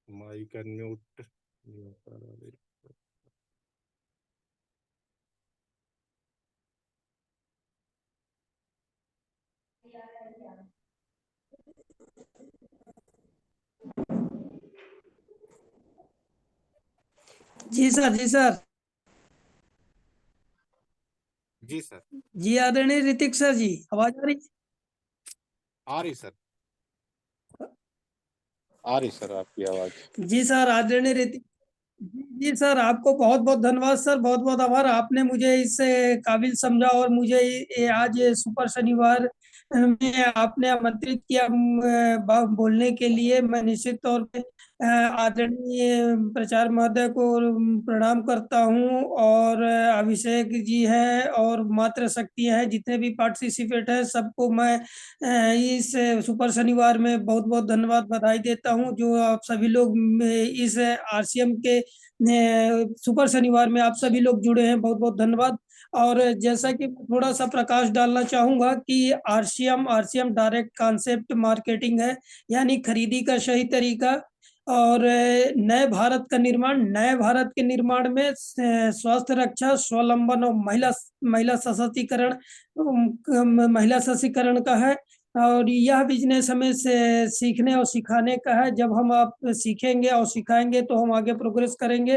Mic unmute नहीं हो पा रहा मेरे। जी सर, जी सर। जी सर। जी आदरणीय ऋतिक सर जी, आवाज आ रही? आ रही सर, आ रही सर आपकी आवाज। जी सर, आदरणीय ऋतिक जी सर, आपको बहुत बहुत धन्यवाद सर, बहुत बहुत आभार। आपने मुझे इस काबिल समझा और मुझे आज ये सुपर शनिवार में आपने आमंत्रित किया बोलने के लिए। मैं निश्चित तौर पे आदरणीय प्रचार महोदय को प्रणाम करता हूं, और अभिषेक जी हैं और मात्र शक्ति हैं, जितने भी पार्टिसिपेट हैं सबको मैं इस सुपर शनिवार में बहुत बहुत धन्यवाद, बधाई देता हूं। जो आप सभी लोग इस आरसीएम के सुपर शनिवार में आप सभी लोग जुड़े हैं, बहुत बहुत धन्यवाद। और जैसा कि मैं थोड़ा सा प्रकाश डालना चाहूंगा कि RCM RCM direct concept marketing है, यानी खरीदी का सही तरीका। और नए भारत के निर्माण में स्वास्थ्य रक्षा, स्वावलंबन और महिला महिला सशक्तिकरण महिला सशक्तिकरण का है। और यह बिजनेस हमें से सीखने और सिखाने का है। जब हम आप सीखेंगे और सिखाएंगे तो हम आगे प्रोग्रेस करेंगे।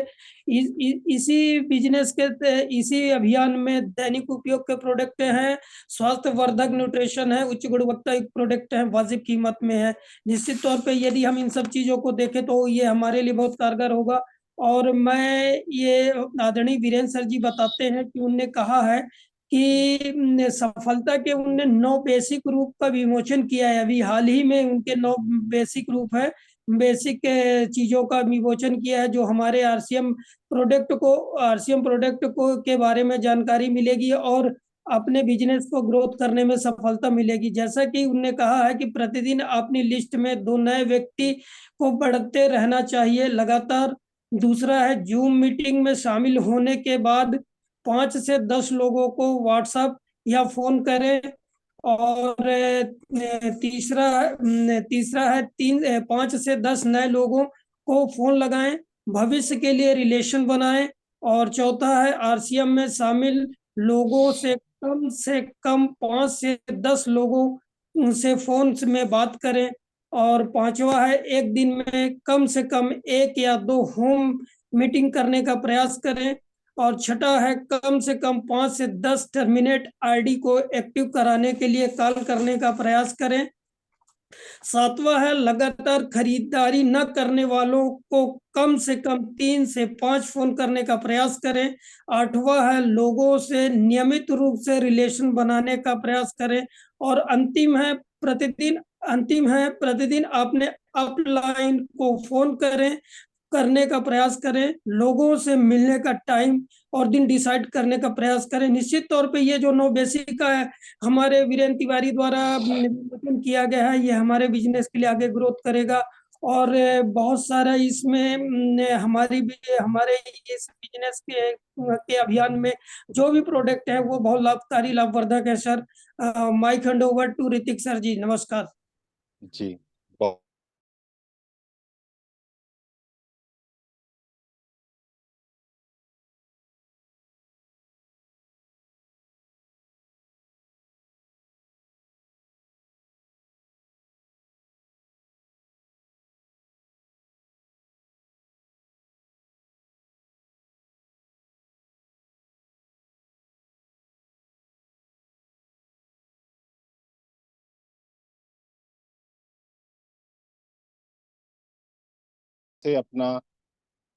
इसी बिजनेस के इसी अभियान में दैनिक उपयोग के प्रोडक्ट हैं, स्वास्थ्य वर्धक न्यूट्रिशन है, उच्च गुणवत्ता युक्त प्रोडक्ट हैं, वाजिब कीमत में है। निश्चित तौर पे यदि हम इन सब चीजों को देखें तो ये हमारे लिए बहुत कारगर होगा। और मैं ये आदरणीय वीरेंद्र सर जी बताते हैं कि उनने कहा है कि सफलता के उनने 9 बेसिक रूप का विमोचन किया है। अभी हाल ही में उनके 9 बेसिक रूप है, बेसिक चीजों का विमोचन किया है, जो हमारे आरसीएम प्रोडक्ट को के बारे में जानकारी मिलेगी और अपने बिजनेस को ग्रोथ करने में सफलता मिलेगी। जैसा कि उनने कहा है कि प्रतिदिन अपनी लिस्ट में 2 नए व्यक्ति को बढ़ते रहना चाहिए लगातार। दूसरा है जूम मीटिंग में शामिल होने के बाद 5 से 10 लोगों को व्हाट्सएप या फोन करें। और तीसरा है 5 से 10 नए लोगों को फोन लगाएं, भविष्य के लिए रिलेशन बनाएं। और चौथा है आरसीएम में शामिल लोगों से कम 5 से 10 लोगों से फोन में बात करें। और पांचवा है एक दिन में कम से कम 1 या 2 होम मीटिंग करने का प्रयास करें। और छठा है कम से कम 5 से 10 टर्मिनेट आईडी को एक्टिव कराने के लिए कॉल करने का प्रयास करें। सातवां है लगातार खरीदारी न करने वालों को कम से कम 3 से 5 फोन करने का प्रयास करें। आठवां है लोगों से नियमित रूप से रिलेशन बनाने का प्रयास करें। और अंतिम है प्रतिदिन अपने अपलाइन को फोन करने का प्रयास करें। लोगों से मिलने का टाइम और दिन डिसाइड करने का प्रयास करें। निश्चित तौर पे ये जो 9 बेसिक का है हमारे वीरेंद्र तिवारी द्वारा निरूपण किया गया है, ये हमारे बिजनेस के लिए आगे ग्रोथ करेगा। और बहुत सारा इसमें हमारे इस बिजनेस के अभियान में जो भी प्रोडक्ट है वो बहुत लाभकारी लाभवर्धक है sir. Mic hand over to Hrithik sir ji, नमस्कार। जी बहुत से अपना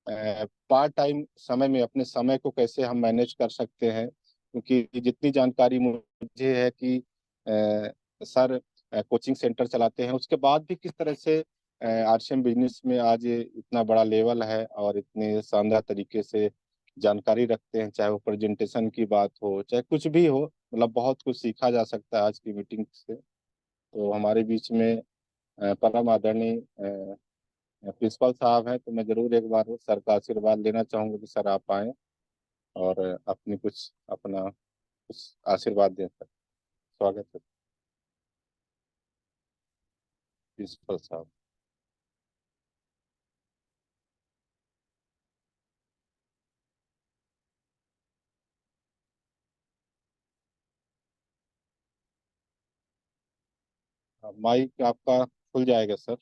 पार्ट टाइम समय में अपने समय को कैसे हम मैनेज कर सकते हैं, क्योंकि जितनी जानकारी मुझे है कि सर कोचिंग सेंटर चलाते हैं, उसके बाद भी किस तरह से आरसीएम बिजनेस में आज ये इतना बड़ा लेवल है और इतने शानदार तरीके से जानकारी रखते हैं, चाहे वो प्रेजेंटेशन की बात हो चाहे कुछ भी हो, मतलब बहुत कुछ सीखा जा सकता है आज की मीटिंग से। तो हमारे बीच में परम आदरणीय प्रिंसिपल साहब हैं, तो मैं जरूर एक बार सर का आशीर्वाद लेना चाहूंगा कि सर आप आए और अपनी कुछ अपना कुछ आशीर्वाद दें सर। स्वागत है प्रिंसिपल साहब। माइक आपका खुल जाएगा सर।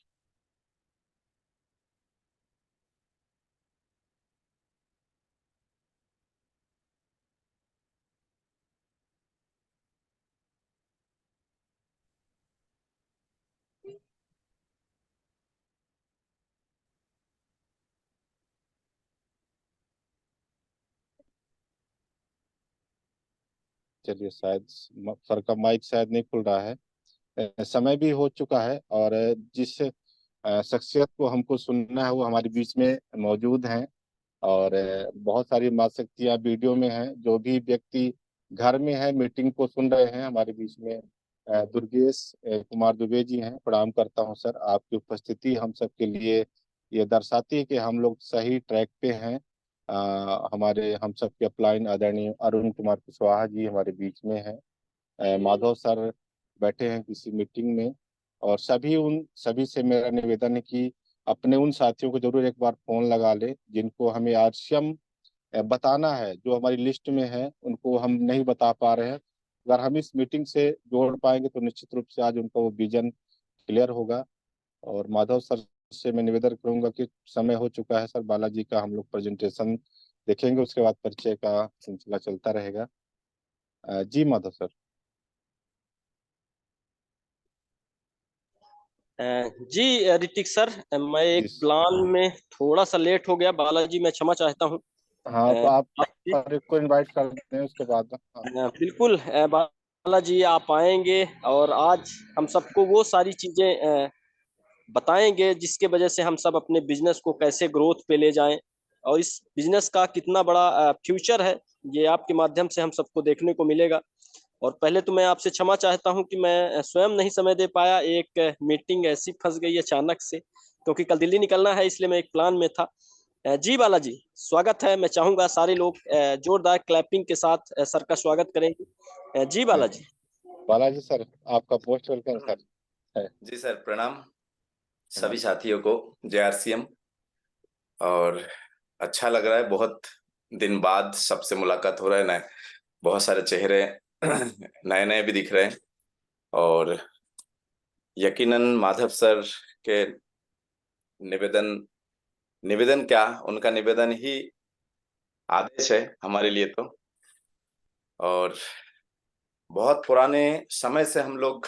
चलिए, शायद सर का माइक शायद नहीं खुल रहा है। समय भी हो चुका है, और जिस शख्सियत को हमको सुनना है वो हमारे बीच में मौजूद हैं। और बहुत सारी माँ शक्तियाँ वीडियो में हैं। जो भी व्यक्ति घर में है, मीटिंग को सुन रहे हैं, हमारे बीच में दुर्गेश कुमार दुबे जी हैं। प्रणाम करता हूं सर। आपकी उपस्थिति हम सब के लिए ये दर्शाती है कि हम लोग सही ट्रैक पे हैं। हमारे हम सब के अपलाइन आदरणीय अरुण कुमार कुशवाहा जी हमारे बीच में हैं। माधव सर बैठे हैं किसी मीटिंग में। और सभी से मेरा निवेदन है कि अपने उन साथियों को जरूर एक बार फोन लगा ले जिनको हमें आरसीएम बताना है, जो हमारी लिस्ट में है उनको हम नहीं बता पा रहे हैं। अगर हम इस मीटिंग से जोड़ पाएंगे तो निश्चित रूप से आज उनका वो विजन क्लियर होगा। और माधव सर से मैं निवेदन करूंगा कि समय हो चुका है सर, बालाजी का हम लोग प्रेजेंटेशन देखेंगे, उसके बाद परिचय का सिलसिला चलता रहेगा। जी माधव सर। जी ऋतिक सर, मैं जी। एक प्लान में थोड़ा सा लेट हो गया। बालाजी, मैं क्षमा चाहता हूँ। हाँ, तो आप आपसे को इनवाइट कर दें उसके बाद। हाँ। बिल्कुल बालाजी आप आएंगे और आज हम सबको वो सारी चीजें बताएंगे जिसके वजह से हम सब अपने बिजनेस को कैसे ग्रोथ पे ले जाएं और इस बिजनेस का कितना बड़ा फ्यूचर है, ये आपके माध्यम से हम सबको देखने को मिलेगा। और पहले तो मैं आपसे क्षमा चाहता हूं कि मैं स्वयं नहीं समय दे पाया। एक मीटिंग ऐसी फंस गई अचानक से, क्योंकि कल दिल्ली निकलना है, इसलिए मैं एक प्लान में था। जी बालाजी, स्वागत है। मैं चाहूंगा सारे लोग जोरदार क्लैपिंग के साथ सर का स्वागत करेंगे। जी बालाजी। बालाजी सर, आपका मोस्ट वेलकम सर है। जी सर, प्रणाम सभी साथियों को। जय आरसीएम। और अच्छा लग रहा है, बहुत दिन बाद सबसे मुलाकात हो रहा है। नए बहुत सारे चेहरे नए नए भी दिख रहे हैं। और यकीनन माधव सर के निवेदन निवेदन क्या, उनका निवेदन ही आदेश है हमारे लिए तो। और बहुत पुराने समय से हम लोग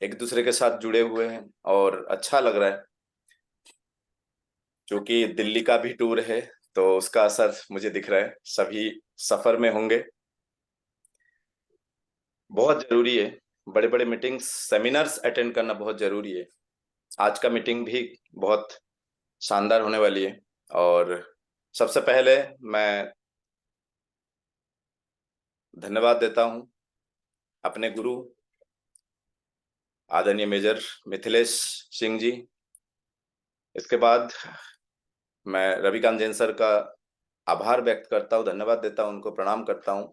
एक दूसरे के साथ जुड़े हुए हैं और अच्छा लग रहा है। क्योंकि दिल्ली का भी टूर है तो उसका असर मुझे दिख रहा है। सभी सफर में होंगे। बहुत जरूरी है, बड़े बड़े मीटिंग्स सेमिनार्स अटेंड करना बहुत जरूरी है। आज का मीटिंग भी बहुत शानदार होने वाली है। और सबसे पहले मैं धन्यवाद देता हूं अपने गुरु आदरणीय मेजर मिथिलेश सिंह जी। इसके बाद मैं रविकांत जैन सर का आभार व्यक्त करता हूं, धन्यवाद देता हूं, उनको प्रणाम करता हूं।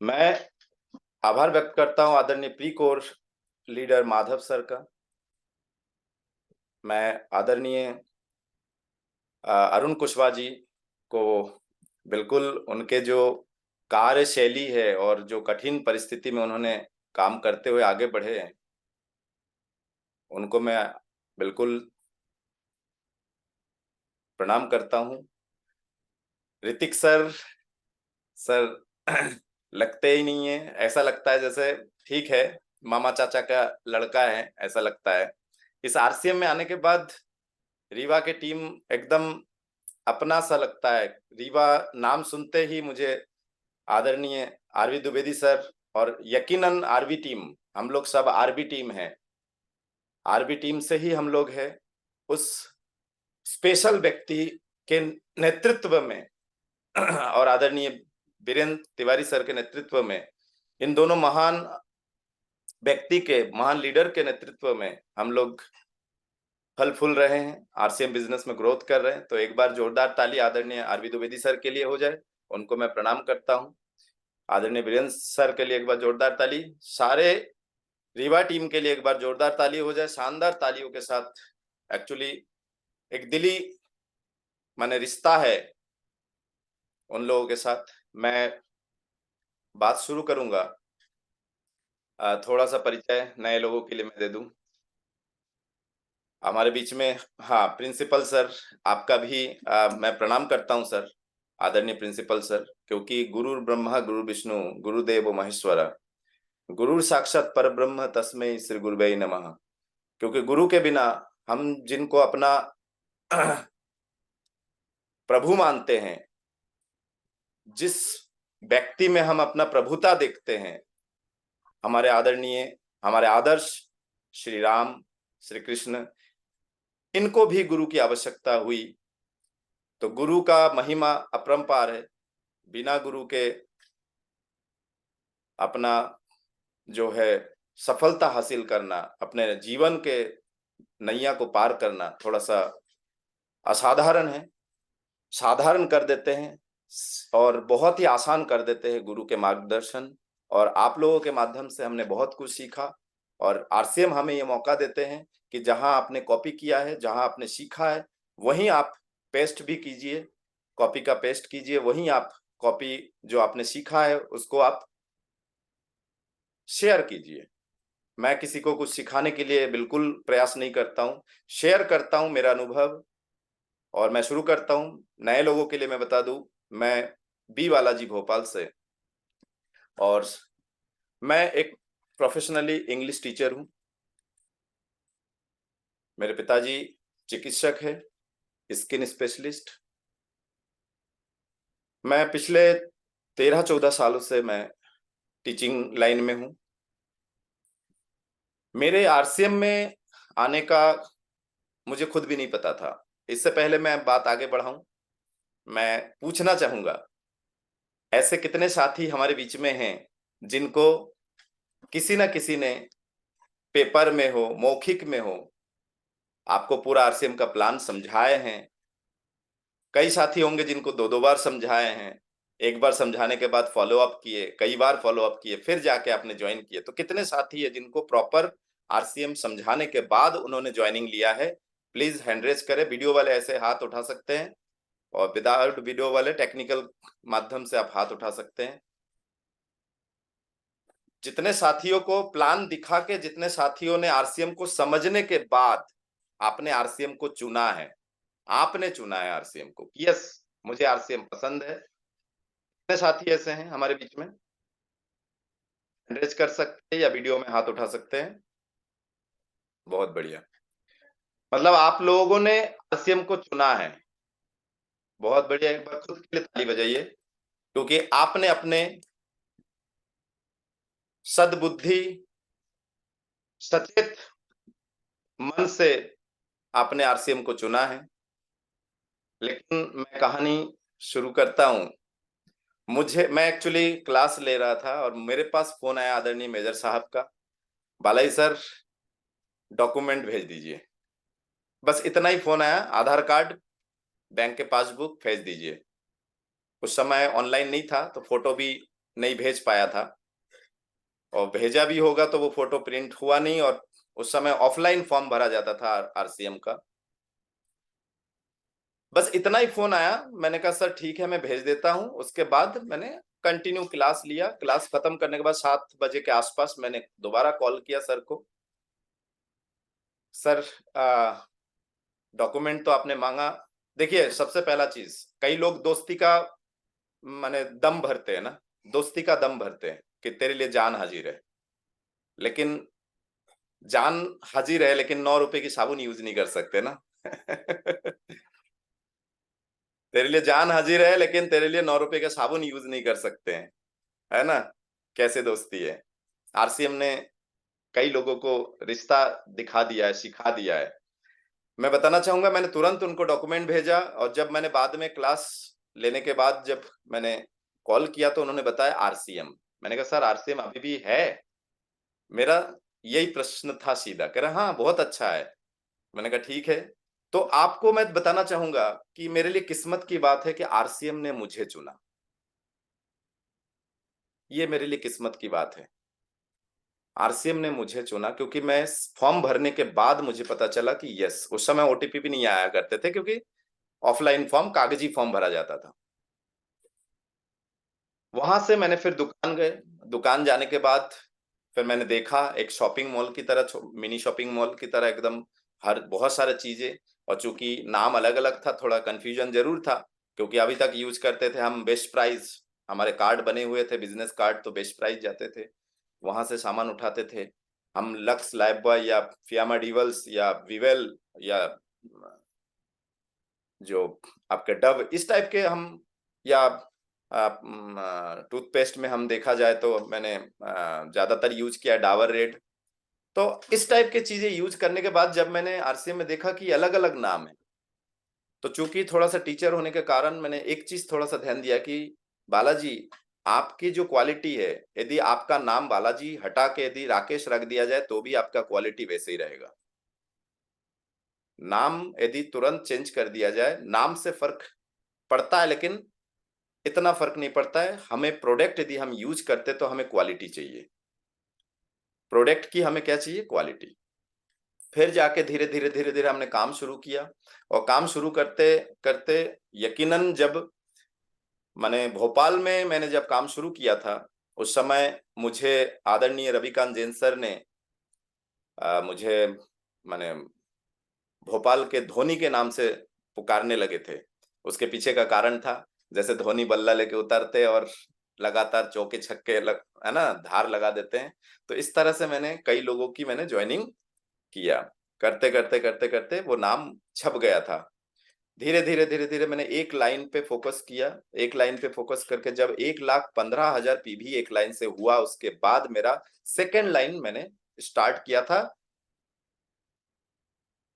मैं आभार व्यक्त करता हूं आदरणीय pre core leader Madhav sir का। मैं आदरणीय अरुण कुशवाहा जी को बिल्कुल उनके जो कार्यशैली है और जो कठिन परिस्थिति में उन्होंने काम करते हुए आगे बढ़े हैं, उनको मैं बिल्कुल प्रणाम करता हूं। ऋतिक सर लगते ही नहीं है, ऐसा लगता है जैसे ठीक है मामा चाचा का लड़का है, ऐसा लगता है। इस आरसीएम में आने के बाद रीवा की टीम एकदम अपना सा लगता है। रीवा नाम सुनते ही मुझे आदरणीय आरवी द्विवेदी सर, और यकीनन आरवी टीम, हम लोग सब आरबी टीम है, आरबी टीम से ही हम लोग हैं। उस स्पेशल व्यक्ति के नेतृत्व में और आदरणीय वीरेंद्र तिवारी सर के नेतृत्व में, इन दोनों महान व्यक्ति के, महान लीडर के नेतृत्व में हम लोग फल फूल रहे हैं, आरसीएम बिजनेस में ग्रोथ कर रहे हैं। तो एक बार जोरदार ताली आदरणीय आरवी द्विवेदी सर के लिए हो जाए, उनको मैं प्रणाम करता हूं। आदरणीय वीरेंद्र सर के लिए एक बार जोरदार ताली, सारे रीवा टीम के लिए एक बार जोरदार ताली हो जाए, शानदार तालियों के साथ। एक्चुअली एक दिली माने रिश्ता है उन लोगों के साथ। मैं बात शुरू करूंगा, थोड़ा सा परिचय नए लोगों के लिए मैं दे दूं। हमारे बीच में हाँ प्रिंसिपल सर, आपका भी मैं प्रणाम करता हूं सर, आदरणीय प्रिंसिपल सर, क्योंकि गुरु ब्रह्मा गुरु विष्णु गुरुदेव महेश्वरा, गुरु साक्षात पर ब्रह्म तस्मै श्री गुरुवे नमः। क्योंकि गुरु के बिना हम जिनको अपना प्रभु मानते हैं, जिस व्यक्ति में हम अपना प्रभुता देखते हैं, हमारे आदरणीय हमारे आदर्श श्री राम श्री कृष्ण, इनको भी गुरु की आवश्यकता हुई तो गुरु का महिमा अपरंपार है। बिना गुरु के अपना जो है सफलता हासिल करना, अपने जीवन के नैया को पार करना थोड़ा सा असाधारण है, साधारण कर देते हैं और बहुत ही आसान कर देते हैं गुरु के मार्गदर्शन। और आप लोगों के माध्यम से हमने बहुत कुछ सीखा और आरसीएम हमें ये मौका देते हैं कि जहां आपने कॉपी किया है, जहां आपने सीखा है, वहीं आप पेस्ट भी कीजिए, कॉपी का पेस्ट कीजिए, वहीं आप कॉपी जो आपने सीखा है उसको आप शेयर कीजिए। मैं किसी को कुछ सिखाने के लिए बिल्कुल प्रयास नहीं करता हूं, शेयर करता हूं मेरा अनुभव। और मैं शुरू करता हूं, नए लोगों के लिए मैं बता दूं, मैं बी बालाजी भोपाल से, और मैं एक प्रोफेशनली इंग्लिश टीचर हूं। मेरे पिताजी चिकित्सक है, स्किन स्पेशलिस्ट। मैं पिछले 13-14 सालों से मैं टीचिंग लाइन में हूं। मेरे आरसीएम में आने का मुझे खुद भी नहीं पता था। इससे पहले मैं बात आगे बढ़ाऊं, मैं पूछना चाहूंगा, ऐसे कितने साथी हमारे बीच में हैं जिनको किसी ना किसी ने पेपर में हो, मौखिक में हो, आपको पूरा आरसीएम का प्लान समझाए हैं। कई साथी होंगे जिनको 2-2 बार समझाए हैं, एक बार समझाने के बाद फॉलो अप किए, कई बार फॉलो अप किए, फिर जाके आपने ज्वाइन किए। तो कितने साथी है जिनको प्रॉपर आरसीएम समझाने के बाद उन्होंने ज्वाइनिंग लिया है? प्लीज हैंड रेज करें। वीडियो वाले ऐसे हाथ उठा सकते हैं और विदाउट वीडियो वाले टेक्निकल माध्यम से आप हाथ उठा सकते हैं। जितने साथियों को प्लान दिखा के, जितने साथियों ने आरसीएम को समझने के बाद आपने आरसीएम को चुना है, आपने चुना है आरसीएम को, यस मुझे आरसीएम पसंद है, कितने साथी ऐसे हैं हमारे बीच में? एंड्रेज कर सकते हैं या वीडियो में हाथ उठा सकते हैं? बहुत बढ़िया, मतलब आप लोगों ने आरसीएम को चुना है। बहुत बढ़िया, एक बार खुद के लिए ताली बजाइए, क्योंकि आपने अपने सद्बुद्धि सचेत मन से आपने आरसीएम को चुना है। लेकिन मैं कहानी शुरू करता हूं। मैं एक्चुअली क्लास ले रहा था और मेरे पास फोन आया आदरणीय मेजर साहब का, बालाई सर डॉक्यूमेंट भेज दीजिए। बस इतना ही फोन आया, आधार कार्ड, बैंक के पासबुक भेज दीजिए। उस समय ऑनलाइन नहीं था तो फोटो भी नहीं भेज पाया था, और भेजा भी होगा तो वो फोटो प्रिंट हुआ नहीं, और उस समय ऑफलाइन फॉर्म भरा जाता था आरसीएम का। बस इतना ही फोन आया, मैंने कहा सर ठीक है मैं भेज देता हूं। उसके बाद मैंने कंटिन्यू क्लास लिया। क्लास खत्म करने के बाद 7 बजे के आसपास मैंने दोबारा कॉल किया सर को, सर डॉक्यूमेंट तो आपने मांगा। देखिए सबसे पहला चीज, कई लोग दोस्ती का माने दम भरते हैं ना, दोस्ती का दम भरते हैं कि तेरे लिए जान हाजिर है, लेकिन जान हाजिर है लेकिन 9 रुपए की साबुन यूज नहीं कर सकते ना। तेरे लिए जान हाजिर है लेकिन तेरे लिए 9 रुपए का साबुन यूज नहीं कर सकते हैं, है ना? कैसे दोस्ती है। आरसीएम ने कई लोगों को रिश्ता दिखा दिया है, सिखा दिया है। मैं बताना चाहूंगा, मैंने तुरंत उनको डॉक्यूमेंट भेजा, और जब मैंने बाद में क्लास लेने के बाद जब मैंने कॉल किया तो उन्होंने बताया आरसीएम। मैंने कहा सर आरसीएम अभी भी है? मेरा यही प्रश्न था सीधा। कह रहा हाँ बहुत अच्छा है। मैंने कहा ठीक है। तो आपको मैं बताना चाहूंगा कि मेरे लिए किस्मत की बात है कि आरसीएम ने मुझे चुना। ये मेरे लिए किस्मत की बात है। आरसीएम ने मुझे चुना क्योंकि मैं फॉर्म भरने के बाद मुझे पता चला कि यस, उस समय ओटीपी भी नहीं आया करते थे क्योंकि ऑफलाइन फॉर्म, कागजी फॉर्म भरा जाता था। वहां से मैंने फिर दुकान गए। दुकान जाने के बाद फिर मैंने देखा एक शॉपिंग मॉल की तरह, मिनी शॉपिंग मॉल की तरह एकदम, हर बहुत सारी चीजें। और चूंकि नाम अलग अलग था, थोड़ा कंफ्यूजन जरूर था क्योंकि अभी तक यूज करते थे हम बेस्ट प्राइस, हमारे कार्ड बने हुए थे बिजनेस कार्ड, तो बेस्ट प्राइस जाते थे, वहां से सामान उठाते थे हम। लक्स, लाइफबॉय या फियामा डिवल्स या विवेल या जो आपके डव, इस टाइप के हम, या टूथपेस्ट में हम देखा जाए तो मैंने ज्यादातर यूज किया डाबर रेड। तो इस टाइप के चीजें यूज करने के बाद जब मैंने आरसीएम में देखा कि अलग अलग नाम है, तो चूंकि थोड़ा सा टीचर होने के कारण मैंने एक चीज थोड़ा सा ध्यान दिया कि बालाजी, आपकी जो क्वालिटी है, यदि आपका नाम बालाजी हटा के यदि राकेश रख दिया जाए तो भी आपका क्वालिटी वैसे ही रहेगा। नाम यदि तुरंत चेंज कर दिया जाए, नाम से फर्क पड़ता है लेकिन इतना फर्क नहीं पड़ता है। हमें प्रोडक्ट यदि हम यूज करते तो हमें क्वालिटी चाहिए, प्रोडक्ट की हमें क्या चाहिए, क्वालिटी। फिर जाके धीरे धीरे धीरे धीरे हमने काम शुरू किया, और काम शुरू करते करते यकीनन जब मैंने भोपाल में मैंने जब काम शुरू किया था, उस समय मुझे आदरणीय रविकांत जैन सर ने मुझे मैंने भोपाल के धोनी के नाम से पुकारने लगे थे। उसके पीछे का कारण था, जैसे धोनी बल्ला लेके उतरते और लगातार चौके छक्के है ना, धार लगा देते हैं, तो इस तरह से मैंने कई लोगों की मैंने ज्वाइनिंग किया। करते करते करते करते वो नाम छप गया था। धीरे धीरे धीरे धीरे मैंने एक लाइन पे फोकस किया, एक लाइन पे फोकस करके जब 1,15,000 पीवी एक लाइन से हुआ, उसके बाद मेरा सेकेंड लाइन मैंने स्टार्ट किया था।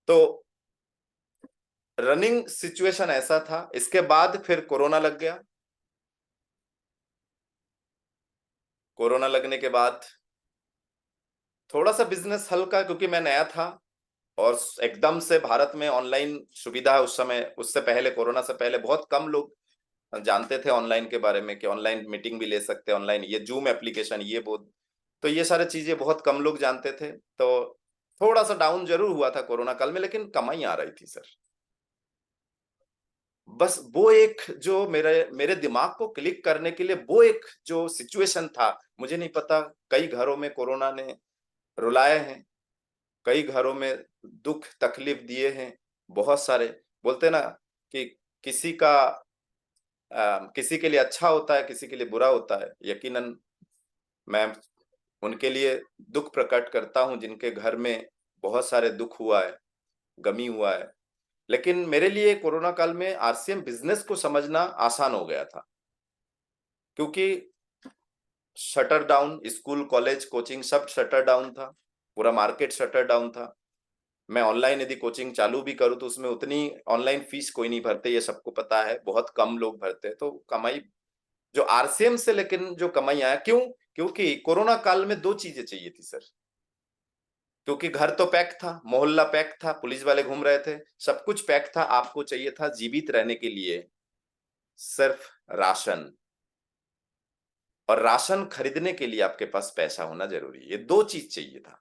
तो रनिंग सिचुएशन ऐसा था। इसके बाद फिर कोरोना लग गया। कोरोना लगने के बाद थोड़ा सा बिजनेस हल्का, क्योंकि मैं नया था और एकदम से भारत में ऑनलाइन सुविधा उस समय, उससे पहले, कोरोना से पहले बहुत कम लोग जानते थे ऑनलाइन के बारे में कि ऑनलाइन मीटिंग भी ले सकते हैं, ऑनलाइन ये जूम एप्लीकेशन, ये बहुत, तो ये सारी चीजें बहुत कम लोग जानते थे। तो थोड़ा सा डाउन जरूर हुआ था कोरोना काल में, लेकिन कमाई आ रही थी सर। बस वो एक जो मेरे मेरे दिमाग को क्लिक करने के लिए वो एक जो सिचुएशन था, मुझे नहीं पता, कई घरों में कोरोना ने रुलाए हैं, कई घरों में दुख तकलीफ दिए हैं, बहुत सारे। बोलते ना कि किसी का किसी के लिए अच्छा होता है, किसी के लिए बुरा होता है। यकीनन मैं उनके लिए दुख प्रकट करता हूं जिनके घर में बहुत सारे दुख हुआ है, गमी हुआ है। लेकिन मेरे लिए कोरोना काल में आरसीएम बिजनेस को समझना आसान हो गया था, क्योंकि shutter down, school college coaching सब शटर डाउन था, पूरा मार्केट शटर डाउन था। मैं ऑनलाइन यदि कोचिंग चालू भी करूँ तो उसमें उतनी ऑनलाइन फीस कोई नहीं भरते, ये सबको पता है, बहुत कम लोग भरते हैं। तो कमाई जो आरसीएम से, लेकिन जो कमाई आया क्यों, क्योंकि कोरोना काल में दो चीजें चाहिए थी सर। क्योंकि घर तो पैक था, मोहल्ला पैक था, पुलिस वाले घूम रहे थे, सब कुछ पैक था। आपको चाहिए था जीवित रहने के लिए सिर्फ राशन, और राशन खरीदने के लिए आपके पास पैसा होना जरूरी है। ये दो चीज चाहिए था।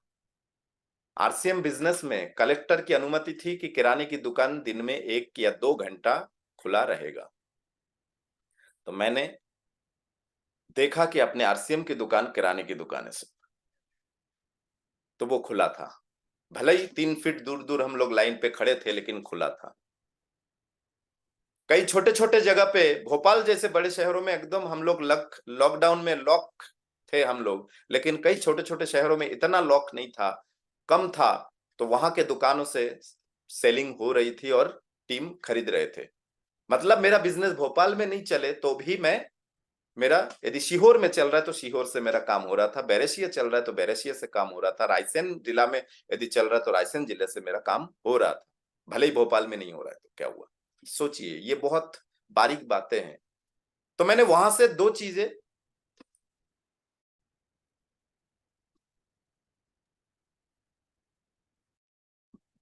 आरसीएम बिजनेस में कलेक्टर की अनुमति थी कि किराने की दुकान दिन में 1 या 2 घंटा खुला रहेगा। तो मैंने देखा कि अपने आरसीएम की दुकान किराने की दुकान है, तो वो खुला था। भले ही 3 फीट दूर दूर हम लोग लाइन पे खड़े थे, लेकिन खुला था। कई छोटे छोटे जगह पे, भोपाल जैसे बड़े शहरों में एकदम हम लोग लॉकडाउन में लॉक थे हम लोग, लेकिन कई छोटे छोटे शहरों में इतना लॉक नहीं था, कम था, तो वहां के दुकानों से सेलिंग हो रही थी और टीम खरीद रहे थे। मतलब मेरा बिजनेस भोपाल में नहीं चले तो भी मैं, मेरा यदि सीहोर में चल रहा है तो सीहोर से मेरा काम हो रहा था, बैरेशिया चल रहा है तो बैरेशिया से काम हो रहा था, रायसेन जिला में यदि चल रहा है तो रायसेन जिले से मेरा काम हो रहा था। भले ही भोपाल में नहीं हो रहा है तो क्या हुआ, सोचिए, ये बहुत बारीक बातें हैं। तो मैंने वहां से दो चीजें,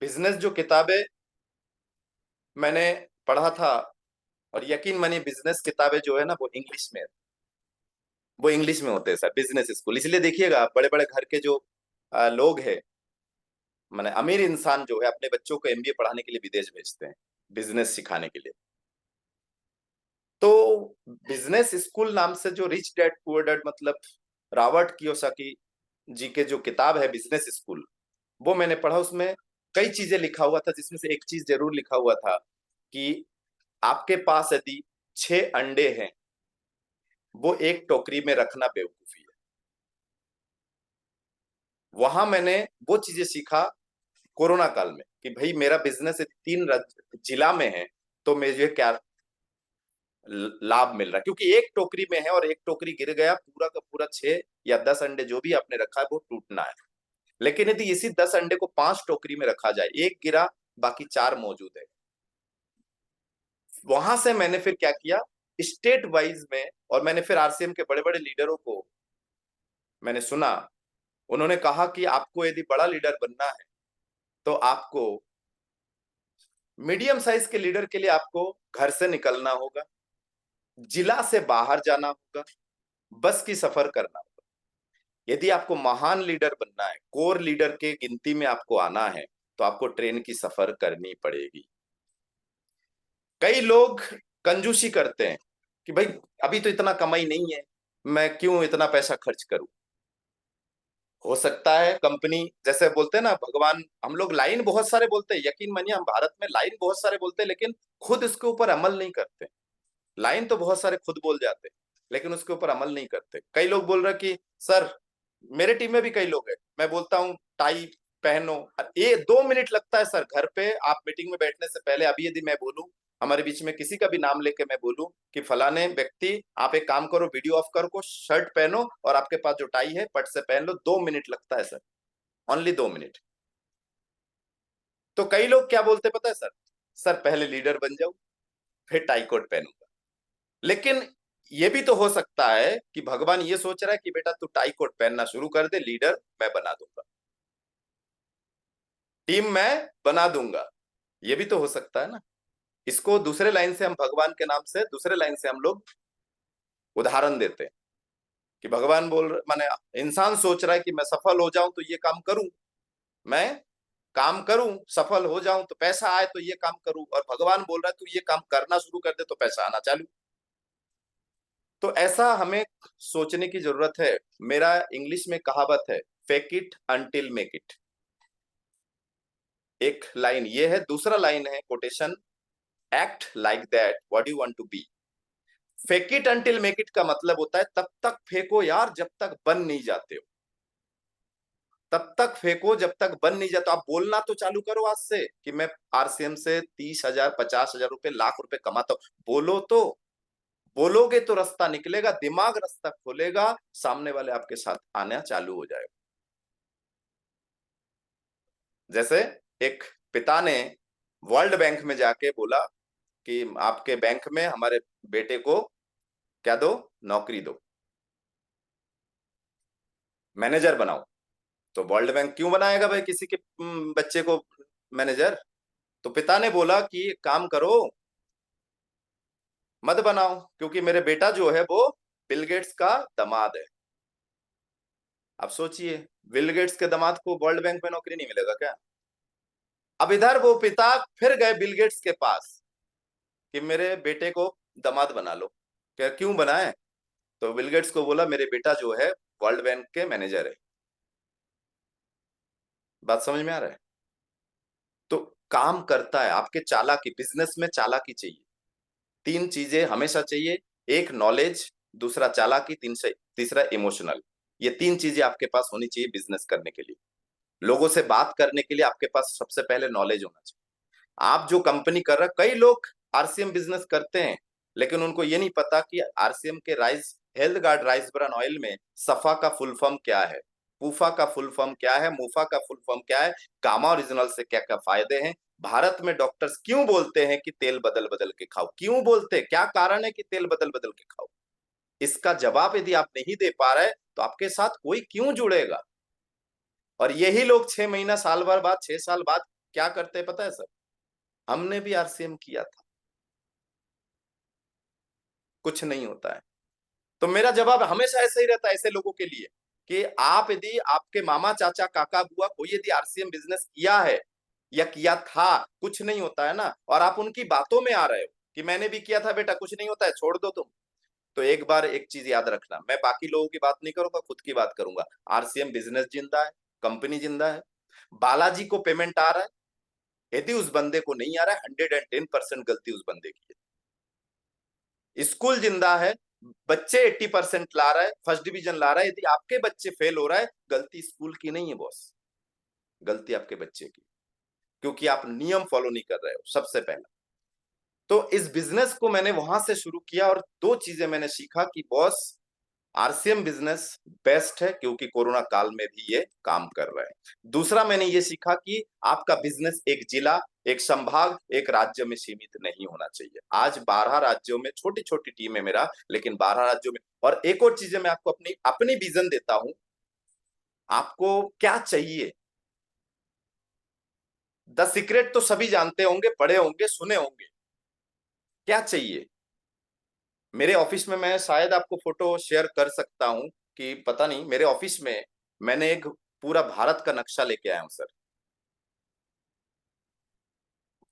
बिजनेस जो किताबें मैंने पढ़ा था, और यकीन मानिए बिजनेस किताबें जो है ना वो इंग्लिश में, वो इंग्लिश में होते हैं सर, बिजनेस स्कूल। इसलिए देखिएगा बड़े बड़े घर के जो लोग हैं, माने अमीर इंसान जो है अपने बच्चों को एमबीए पढ़ाने के लिए विदेश भेजते हैं, बिजनेस सिखाने के लिए। तो बिजनेस स्कूल नाम से जो रिच डैड पुअर डैड, मतलब रॉबर्ट कियोसाकी जी के जो किताब है बिजनेस स्कूल, वो मैंने पढ़ा। उसमें कई चीजें लिखा हुआ था, जिसमें से एक चीज जरूर लिखा हुआ था कि आपके पास यदि 6 अंडे हैं, वो एक टोकरी में रखना बेवकूफी है। वहां मैंने वो चीजें सीखा कोरोना काल में कि भाई मेरा बिजनेस 3 जिला में है, तो मुझे क्या लाभ मिल रहा है, क्योंकि एक टोकरी में है और एक टोकरी गिर गया, पूरा का पूरा 6 या 10 अंडे जो भी आपने रखा है वो टूटना है। लेकिन यदि इसी 10 अंडे को 5 टोकरी में रखा जाए, एक गिरा बाकी 4 मौजूद है। वहां से मैंने फिर क्या किया, स्टेट वाइज में, और मैंने फिर आरसीएम के बड़े बड़े लीडरों को मैंने सुना। उन्होंने कहा कि आपको यदि बड़ा लीडर बनना है तो आपको मीडियम साइज के लीडर के लिए आपको घर से निकलना होगा, जिला से बाहर जाना होगा, बस की सफर करना होगा। यदि आपको महान लीडर बनना है, कोर लीडर के गिनती में आपको आना है, तो आपको ट्रेन की सफर करनी पड़ेगी। कई लोग कंजूसी करते हैं कि भाई अभी तो इतना कमाई नहीं है, मैं क्यों इतना पैसा खर्च करूं। हो सकता है कंपनी, जैसे बोलते हैं ना भगवान, हम लोग लाइन बहुत सारे बोलते हैं, यकीन मानिए हम भारत में लाइन बहुत सारे बोलते हैं, लेकिन खुद इसके ऊपर अमल नहीं करते। लाइन तो बहुत सारे खुद बोल जाते हैं, लेकिन उसके ऊपर अमल नहीं करते। कई लोग बोल रहे कि सर, मेरे टीम में भी कई लोग हैं, मैं बोलता हूँ टाई पहनो, ये 2 मिनट लगता है सर घर पे। आप मीटिंग में बैठने से पहले, अभी यदि मैं बोलूं, हमारे बीच में किसी का भी नाम लेके मैं बोलूं कि फलाने व्यक्ति आप एक काम करो, वीडियो ऑफ करो, शर्ट पहनो और आपके पास जो टाई है पट से पहन लो, 2 मिनट लगता है सर, ओनली 2 मिनट। तो कई लोग क्या बोलते पता है सर, सर पहले लीडर बन जाओ फिर टाई कोट पहनूंगा। लेकिन ये भी तो हो सकता है कि भगवान ये सोच रहा है कि बेटा तू टाई कोट पहनना शुरू कर दे, लीडर मैं बना दूंगा, टीम मैं बना दूंगा। ये भी तो हो सकता है ना। इसको दूसरे लाइन से हम भगवान के नाम से, दूसरे लाइन से हम लोग उदाहरण देते हैं कि भगवान माने इंसान सोच रहा है कि मैं सफल हो जाऊं तो ये काम करूं, मैं काम करूं सफल हो जाऊं तो पैसा आए तो ये काम करूं, और भगवान बोल रहा है तू ये काम करना शुरू कर दे तो पैसा आना चालू। तो ऐसा हमें सोचने की जरूरत है। मेरा इंग्लिश में कहावत है, fake it until make it. एक लाइन ये है, दूसरा लाइन है quotation, act like that what you want to be. Fake it until make it का मतलब होता है तब तक फेंको यार जब तक बन नहीं जाते हो, तब तक फेंको जब तक बन नहीं जाता। आप बोलना तो चालू करो आज से कि मैं आरसीएम से 30,000 50,000 रुपए लाख रुपए कमाता हूं। बोलो तो, बोलोगे तो रास्ता निकलेगा, दिमाग रास्ता खोलेगा, सामने वाले आपके साथ आना चालू हो जाएगा। जैसे एक पिता ने वर्ल्ड बैंक में जाके बोला कि आपके बैंक में हमारे बेटे को क्या दो, नौकरी दो, मैनेजर बनाओ। तो वर्ल्ड बैंक क्यों बनाएगा भाई किसी के बच्चे को मैनेजर। तो पिता ने बोला कि एक काम करो, मत बनाओ, क्योंकि मेरे बेटा जो है वो बिल गेट्स का दामाद है। अब सोचिए, बिल गेट्स के दामाद को वर्ल्ड बैंक में नौकरी नहीं मिलेगा क्या। अब इधर वो पिता फिर गए बिल गेट्स के पास कि मेरे बेटे को दामाद बना लो। क्या क्यों बनाए। तो बिल गेट्स को बोला मेरे बेटा जो है वर्ल्ड बैंक के मैनेजर है। बात समझ में आ रहा है। तो काम करता है आपके चालाकी, बिजनेस में चालाकी चाहिए। 3 चीजें हमेशा चाहिए, एक नॉलेज, दूसरा चालाकी, तीसरा इमोशनल। ये 3 चीजें आपके पास होनी चाहिए बिजनेस करने के लिए। लोगों से बात करने के लिए आपके पास सबसे पहले नॉलेज होना चाहिए। आप जो कंपनी कर रहे, कई लोग आरसीएम बिजनेस करते हैं लेकिन उनको ये नहीं पता कि आरसीएम के rice health guard rice bran oil में सफा का फुल फॉर्म क्या है, पूफा का फुल फॉर्म क्या है, मुफा का फुल फॉर्म क्या है, गामा ओरिजिनल से क्या क्या फायदे हैं। भारत में डॉक्टर्स क्यों बोलते हैं कि तेल बदल बदल के खाओ, क्यों बोलते हैं, क्या कारण है कि तेल बदल बदल के खाओ। इसका जवाब यदि आप नहीं दे पा रहे तो आपके साथ कोई क्यों जुड़ेगा। और यही लोग 6 महीना साल भर बाद, 6 साल बाद क्या करते हैं पता है सर, हमने भी आरसीएम किया था, कुछ नहीं होता है। तो मेरा जवाब हमेशा ऐसा ही रहता है ऐसे लोगों के लिए कि आप यदि आपके मामा चाचा काका बुआ कोई यदि आरसीएम बिजनेस किया है या किया था, कुछ नहीं होता है ना, और आप उनकी बातों में आ रहे हो कि मैंने भी किया था बेटा, कुछ नहीं होता है, छोड़ दो तुम, तो एक बार एक चीज याद रखना, मैं बाकी लोगों की बात नहीं करूंगा, खुद की बात करूंगा। आरसीएम बिजनेस जिंदा है, कंपनी जिंदा है, बालाजी को पेमेंट आ रहा है। यदि उस बंदे को नहीं आ रहा है, 110% गलती उस बंदे की है। स्कूल जिंदा है, बच्चे 80% ला रहा है, फर्स्ट डिवीजन ला रहा है। यदि आपके बच्चे फेल हो रहा है, गलती स्कूल की नहीं है बॉस, गलती आपके बच्चे की, क्योंकि आप नियम फॉलो नहीं कर रहे हो सबसे पहला। तो इस बिजनेस को मैंने वहां से शुरू किया और दो चीजें मैंने सीखा कि बॉस आरसीएम बिजनेस बेस्ट है क्योंकि कोरोना काल में भी ये काम कर रहा है। दूसरा मैंने ये सीखा कि आपका बिजनेस एक जिला, एक संभाग, एक राज्य में सीमित नहीं होना चाहिए। आज 12 राज्यों में, छोटी छोटी टीम है मेरा, लेकिन 12 राज्यों में। और एक और चीज मैं आपको अपनी अपनी विजन देता हूं, आपको क्या चाहिए। द सीक्रेट तो सभी जानते होंगे, पढ़े होंगे, सुने होंगे। क्या चाहिए मेरे ऑफिस में, मैं शायद आपको फोटो शेयर कर सकता हूं कि पता नहीं, मेरे ऑफिस में मैंने एक पूरा भारत का नक्शा लेके आया हूं सर।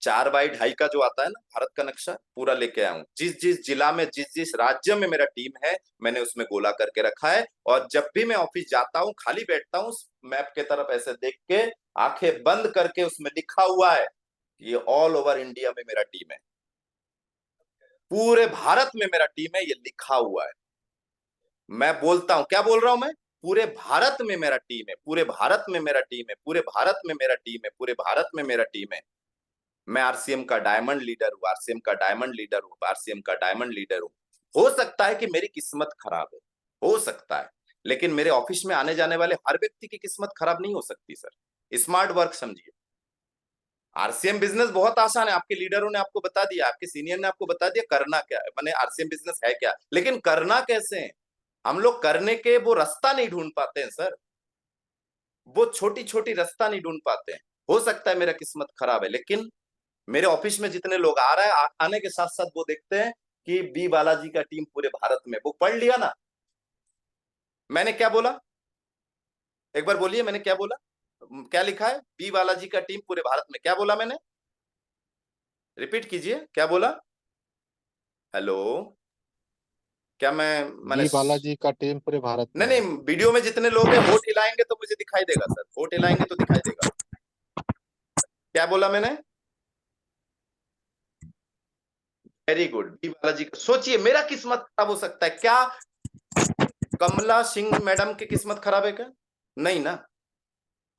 4x2.5 का जो आता है ना भारत का नक्शा, पूरा लेके आया हूं। जिस जिस जिला में, जिस जिस राज्य में मेरा टीम है, मैंने उसमें गोला करके रखा है। और जब भी मैं ऑफिस जाता हूं, खाली बैठता हूं, मैप के तरफ ऐसे देख के, आंखें बंद करके, उसमें लिखा हुआ है ये ऑल ओवर इंडिया में मेरा टीम है, पूरे भारत में मेरा टीम है, ये लिखा हुआ है। मैं बोलता हूं, क्या बोल रहा हूं मैं, पूरे भारत में मेरा टीम है, पूरे भारत में मेरा टीम है, पूरे भारत में मेरा टीम है, पूरे भारत में मेरा टीम है। मैं आरसीएम का डायमंड लीडर हूं, आरसीएम का डायमंड लीडर हूं, आरसीएम का डायमंड लीडर हूं। हो सकता है कि मेरी किस्मत खराब है, हो सकता है, लेकिन मेरे ऑफिस में आने जाने वाले हर व्यक्ति की किस्मत खराब नहीं हो सकती सर। स्मार्ट वर्क समझिए। आरसीएम बिजनेस बहुत आसान है, आपके लीडरों ने आपको बता दिया, आपके सीनियर ने आपको बता दिया करना क्या है, मैंने आरसीएम बिजनेस है क्या, लेकिन करना कैसे है। हम लोग करने के वो रास्ता नहीं ढूंढ पाते हैं सर, वो छोटी छोटी रास्ता नहीं ढूंढ पाते हैं। हो सकता है मेरा किस्मत खराब है, लेकिन मेरे ऑफिस में जितने लोग आ रहे हैं, आने के साथ साथ वो देखते हैं कि बी बालाजी का टीम पूरे भारत में, वो पढ़ लिया ना मैंने क्या बोला, एक बार बोलिए मैंने क्या बोला, क्या लिखा है, बी बालाजी का टीम पूरे भारत में, क्या बोला मैंने, रिपीट कीजिए क्या बोला। हेलो, क्या मैंने बी बालाजी का टीम पूरे भारत में नहीं है। नहीं, वीडियो में जितने लोग हैं होठ हिलाएंगे तो मुझे दिखाई देगा सर, होठ हिलाएंगे तो दिखाई देगा। क्या बोला मैंने, वेरी गुड, बी बालाजी का। सोचिए मेरा किस्मत खराब हो सकता है क्या, कमला सिंह मैडम की किस्मत खराब है क्या, नहीं ना।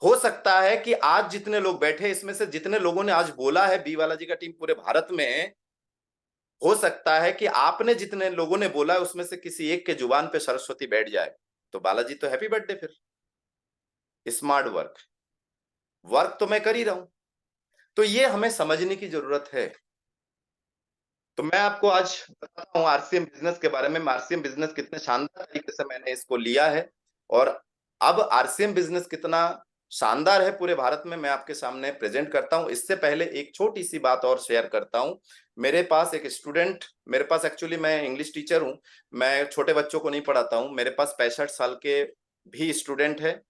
हो सकता है कि आज जितने लोग बैठे, इसमें से जितने लोगों ने आज बोला है बी बालाजी का टीम पूरे भारत में है, हो सकता है कि आपने जितने लोगों ने बोला है उसमें से किसी एक के जुबान पे सरस्वती बैठ जाए, तो बालाजी तो हैप्पी बर्थडे फिर। स्मार्ट वर्क, वर्क तो मैं कर ही रहा हूं, तो ये हमें समझने की जरूरत है। तो मैं आपको आज बताता हूँ आरसीएम बिजनेस के बारे में, आरसीएम बिजनेस कितने शानदार तरीके से मैंने इसको लिया है, और अब आरसीएम बिजनेस कितना शानदार है पूरे भारत में, मैं आपके सामने प्रेजेंट करता हूं। इससे पहले एक छोटी सी बात और शेयर करता हूं। मेरे पास एक स्टूडेंट, मेरे पास एक्चुअली मैं इंग्लिश टीचर हूं, मैं छोटे बच्चों को नहीं पढ़ाता हूं, मेरे पास 65 साल के भी स्टूडेंट है,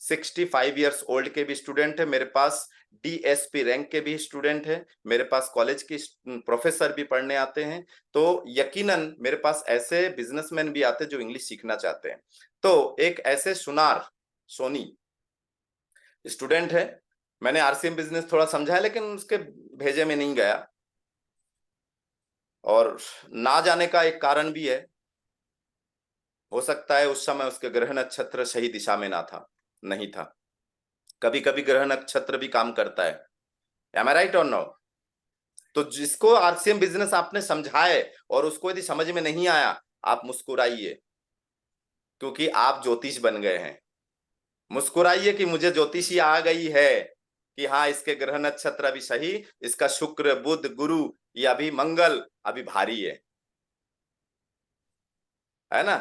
65 ईयर्स ओल्ड के भी स्टूडेंट है मेरे पास, डीएसपी रैंक के भी स्टूडेंट है मेरे पास, कॉलेज के प्रोफेसर भी पढ़ने आते हैं। तो यकीनन मेरे पास ऐसे बिजनेसमैन भी आते हैं जो इंग्लिश सीखना चाहते हैं। तो एक ऐसे सुनार सोनी स्टूडेंट है, मैंने आरसीएम बिजनेस थोड़ा समझा है लेकिन उसके भेजे में नहीं गया, और ना जाने का एक कारण भी है, हो सकता है उस समय उसके ग्रह नक्षत्र सही दिशा में ना था, नहीं था। कभी कभी ग्रह नक्षत्र भी काम करता है, एम आई राइट और नो। तो जिसको आरसीएम बिजनेस आपने समझाए और उसको यदि समझ में नहीं आया, आप मुस्कुराइए, क्योंकि आप ज्योतिष बन गए हैं। मुस्कुराइए कि मुझे ज्योतिषी आ गई है कि हाँ इसके ग्रह नक्षत्र अभी सही, इसका शुक्र बुध गुरु या अभी मंगल अभी भारी है ना।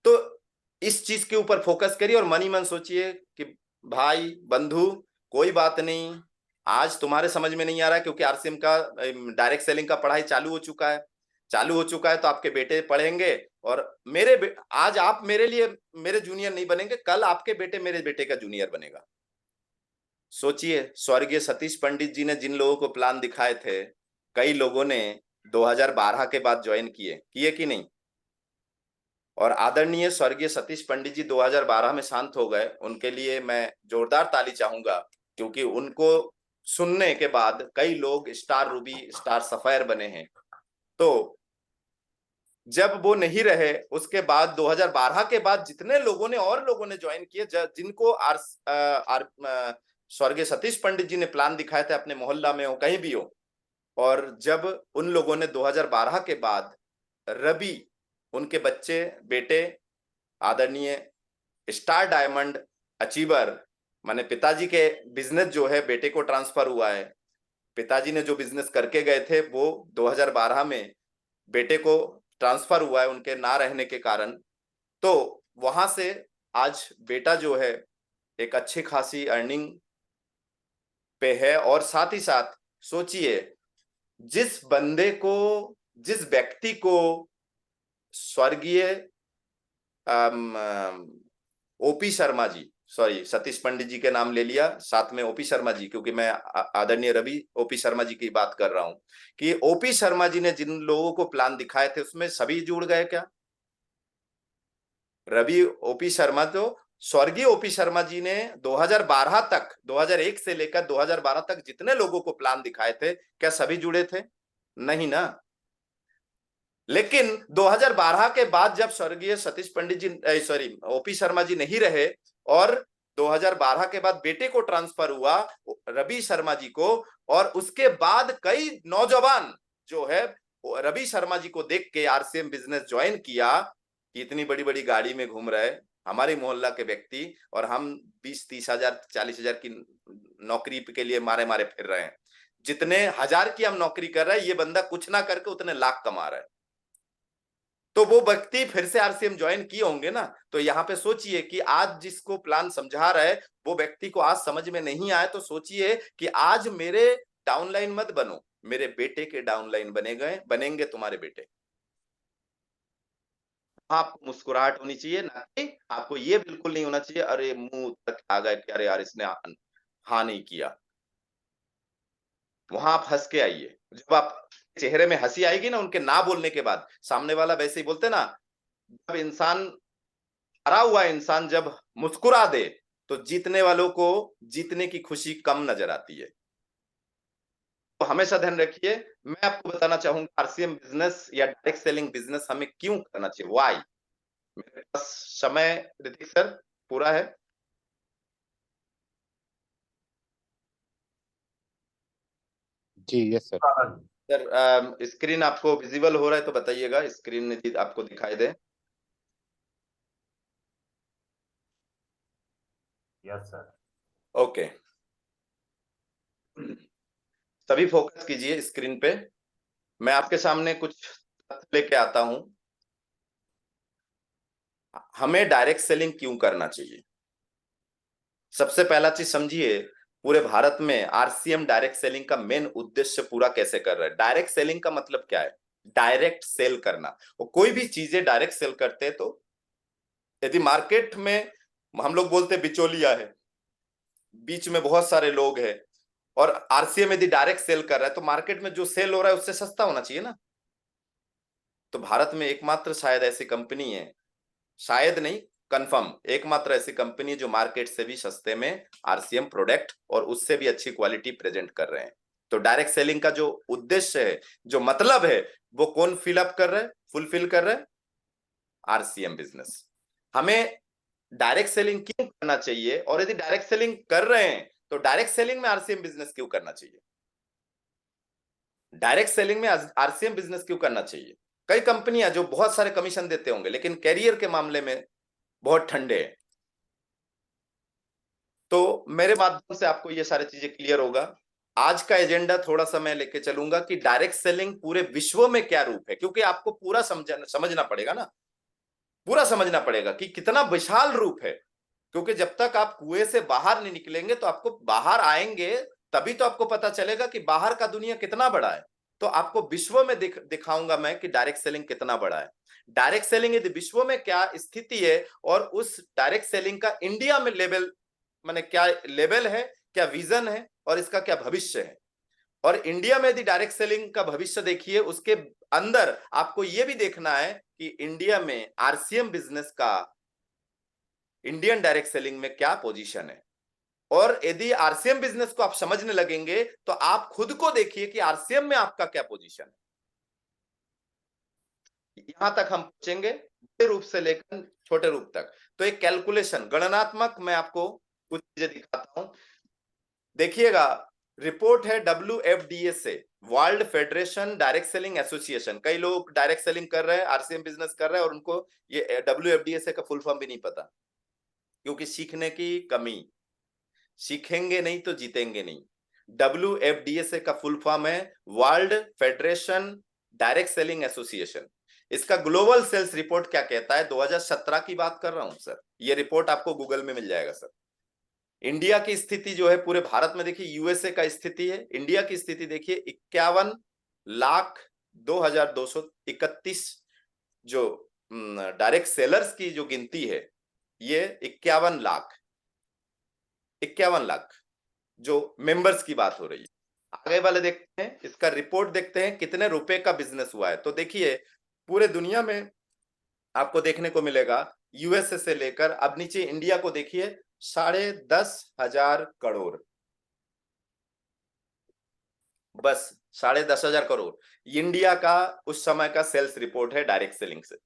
तो इस चीज के ऊपर फोकस करिए और मन ही मन सोचिए कि भाई बंधु कोई बात नहीं, आज तुम्हारे समझ में नहीं आ रहा है क्योंकि आरसीएम का डायरेक्ट सेलिंग का पढ़ाई चालू हो चुका है, चालू हो चुका है, तो आपके बेटे पढ़ेंगे और आज आप मेरे लिए मेरे जूनियर नहीं बनेंगे, कल आपके बेटे मेरे बेटे का जूनियर बनेगा। सोचिए, स्वर्गीय सतीश पंडित जी ने जिन लोगों को प्लान दिखाए थे, कई लोगों ने 2012 के बाद ज्वाइन किए कि नहीं? और आदरणीय स्वर्गीय सतीश पंडित जी 2012 में शांत हो गए, उनके लिए मैं जोरदार ताली चाहूंगा, क्योंकि उनको सुनने के बाद कई लोग स्टार रूबी, स्टार सफायर बने हैं। तो जब वो नहीं रहे, उसके बाद 2012 के बाद जितने लोगों ने ज्वाइन किए, जिनको स्वर्गीय सतीश पंडित जी ने प्लान दिखाए थे, अपने मोहल्ला में हो, कहीं भी हो, और जब उन लोगों ने 2012 के बाद रवि, उनके बच्चे, बेटे, आदरणीय स्टार डायमंड अचीवर, माने पिताजी के बिजनेस जो है बेटे को ट्रांसफर हुआ है। पिताजी ने जो बिजनेस करके गए थे वो 2012 में बेटे को ट्रांसफर हुआ है उनके ना रहने के कारण। तो वहां से आज बेटा जो है एक अच्छी खासी अर्निंग पे है। और साथ ही साथ सोचिए, जिस व्यक्ति को स्वर्गीय ओपी शर्मा जी, सॉरी सतीश पंडित जी के नाम ले लिया, साथ में ओपी शर्मा जी, क्योंकि मैं आदरणीय रवि ओपी शर्मा जी की बात कर रहा हूं, कि ओपी शर्मा जी ने जिन लोगों को प्लान दिखाए थे उसमें सभी जुड़ गए क्या? रवि ओपी शर्मा, तो स्वर्गीय ओपी शर्मा जी ने 2012 तक, 2001 से लेकर 2012 तक जितने लोगों को प्लान दिखाए थे, क्या सभी जुड़े थे? नहीं ना। लेकिन 2012 के बाद जब स्वर्गीय सतीश पंडित जी, सॉरी ओपी शर्मा जी नहीं रहे, और 2012 के बाद बेटे को ट्रांसफर हुआ रवि शर्मा जी को, और उसके बाद कई नौजवान जो है रवि शर्मा जी को देख के आरसीएम बिजनेस ज्वाइन किया, कि इतनी बड़ी बड़ी गाड़ी में घूम रहे हमारे मोहल्ला के व्यक्ति, और हम 20-30 हजार 40 हजार की नौकरी के लिए मारे मारे फिर रहे हैं। जितने हजार की हम नौकरी कर रहे हैं, ये बंदा कुछ ना करके उतने लाख कमा रहा है। तो वो व्यक्ति फिर से आरसीएम ज्वाइन किए होंगे ना। तो यहाँ पे सोचिए कि आज जिसको प्लान समझा रहा है, वो व्यक्ति को आज समझ में नहीं आए, तो सोचिए कि आज मेरे डाउनलाइन मत बनो, मेरे बेटे के डाउनलाइन बनेंगे तुम्हारे बेटे। आपको मुस्कुराहट होनी चाहिए, ना कि आपको ये बिल्कुल नहीं होना चाहिए अरे मुंह तक आ गए कि अरे यार इसने हाँ नहीं किया। वहां आप हंस के आइए। जब आप चेहरे में हंसी आएगी ना उनके ना बोलने के बाद, सामने वाला वैसे ही बोलते ना, जब इंसान हरा हुआ इंसान जब मुस्कुरा दे, तो जीतने वालों को जीतने की खुशी कम नजर आती है। तो हमेशा ध्यान रखिए। मैं आपको बताना चाहूंगा आरसीएम बिजनेस या डायरेक्ट सेलिंग बिजनेस हमें क्यों करना चाहिए, व्हाई। मेरे पास समय ऋतिक सर पूरा है। जी यस सर। सर स्क्रीन आपको विजिबल हो रहा है तो बताइएगा, स्क्रीन आपको दिखाई दे। Yes sir. ओके, सभी फोकस कीजिए स्क्रीन पे। मैं आपके सामने कुछ तथ्य लेके आता हूं। हमें डायरेक्ट सेलिंग क्यों करना चाहिए? सबसे पहला चीज समझिए, पूरे भारत में आरसीएम डायरेक्ट सेलिंग का मेन उद्देश्य पूरा कैसे कर रहा है। डायरेक्ट सेलिंग का मतलब क्या है? डायरेक्ट सेल करना। और कोई भी चीजें डायरेक्ट सेल करते हैं, तो यदि मार्केट में हम लोग बोलते बिचौलिया है, बीच में बहुत सारे लोग हैं, और आरसीएम यदि डायरेक्ट सेल कर रहा है, तो मार्केट में जो सेल हो रहा है उससे सस्ता होना चाहिए ना। तो भारत में एकमात्र शायद ऐसी कंपनी है, शायद नहीं कंफर्म एकमात्र ऐसी कंपनी जो मार्केट से भी सस्ते में आरसीएम प्रोडक्ट और उससे भी अच्छी क्वालिटी प्रेजेंट कर रहे हैं। तो डायरेक्ट सेलिंग का जो उद्देश्य है, जो मतलब है, वो कौन फिलअप कर रहा है, फुलफिल कर रहा है? RCM business. हमें डायरेक्ट सेलिंग क्यों करना चाहिए, और यदि डायरेक्ट सेलिंग कर रहे हैं तो डायरेक्ट सेलिंग में आरसीएम बिजनेस क्यों करना चाहिए? डायरेक्ट सेलिंग में आरसीएम बिजनेस क्यों करना चाहिए? कई कंपनियां जो बहुत सारे कमीशन देते होंगे, लेकिन कैरियर के मामले में बहुत ठंडे हैं। तो मेरे माध्यम से आपको ये सारी चीजें क्लियर होगा। आज का एजेंडा थोड़ा सा मैं लेके चलूंगा कि डायरेक्ट सेलिंग पूरे विश्व में क्या रूप है, क्योंकि आपको पूरा समझना पड़ेगा ना, पूरा समझना पड़ेगा कि कितना विशाल रूप है। क्योंकि जब तक आप कुएं से बाहर नहीं निकलेंगे, तो आपको बाहर आएंगे तभी तो आपको पता चलेगा कि बाहर का दुनिया कितना बड़ा है। तो आपको विश्व में दिखाऊंगा मैं कि डायरेक्ट सेलिंग कितना बड़ा है। डायरेक्ट सेलिंग यदि विश्व में क्या स्थिति है और उस डायरेक्ट सेलिंग का इंडिया में लेवल, माने क्या लेवल है, क्या विजन है और इसका क्या भविष्य है। और इंडिया में यदि डायरेक्ट सेलिंग का भविष्य देखिए, उसके अंदर आपको यह भी देखना है कि इंडिया में आरसीएम बिजनेस का इंडियन डायरेक्ट सेलिंग में क्या पोजीशन है। और यदि आरसीएम बिजनेस को आप समझने लगेंगे तो आप खुद को देखिए कि आरसीएम में आपका क्या पोजीशन है। यहां तक हम पहुंचेंगे, बड़े रूप से लेकर छोटे रूप तक। तो एक कैलकुलेशन, गणनात्मक मैं आपको कुछ चीजें दिखाता हूं, देखिएगा। रिपोर्ट है WFDA से, world federation direct selling association. कई लोग डायरेक्ट सेलिंग कर रहे हैं, आरसीएम बिजनेस कर रहे हैं और उनको ये WFDA से का फुल फॉर्म भी नहीं पता, क्योंकि सीखने की कमी, सीखेंगे नहीं तो जीतेंगे नहीं। WFDA से का फुल फॉर्म है world federation direct selling association. इसका ग्लोबल सेल्स रिपोर्ट क्या कहता है, 2017 की बात कर रहा हूं सर, ये रिपोर्ट आपको गूगल में मिल जाएगा सर। इंडिया की स्थिति जो है पूरे भारत में देखिए, यूएसए का स्थिति है, इंडिया की स्थिति देखिए 51,02,231 जो डायरेक्ट सेलर्स की जो गिनती है, ये 51 लाख जो मेंबर्स की बात हो रही है। आगे वाले देखते हैं, इसका रिपोर्ट देखते हैं कितने रुपए का बिजनेस हुआ है। तो देखिए पूरे दुनिया में आपको देखने को मिलेगा, यूएसए से लेकर अब नीचे इंडिया को देखिए, 10,500 करोड़, बस 10,500 करोड़ इंडिया का उस समय का सेल्स रिपोर्ट है डायरेक्ट सेलिंग से।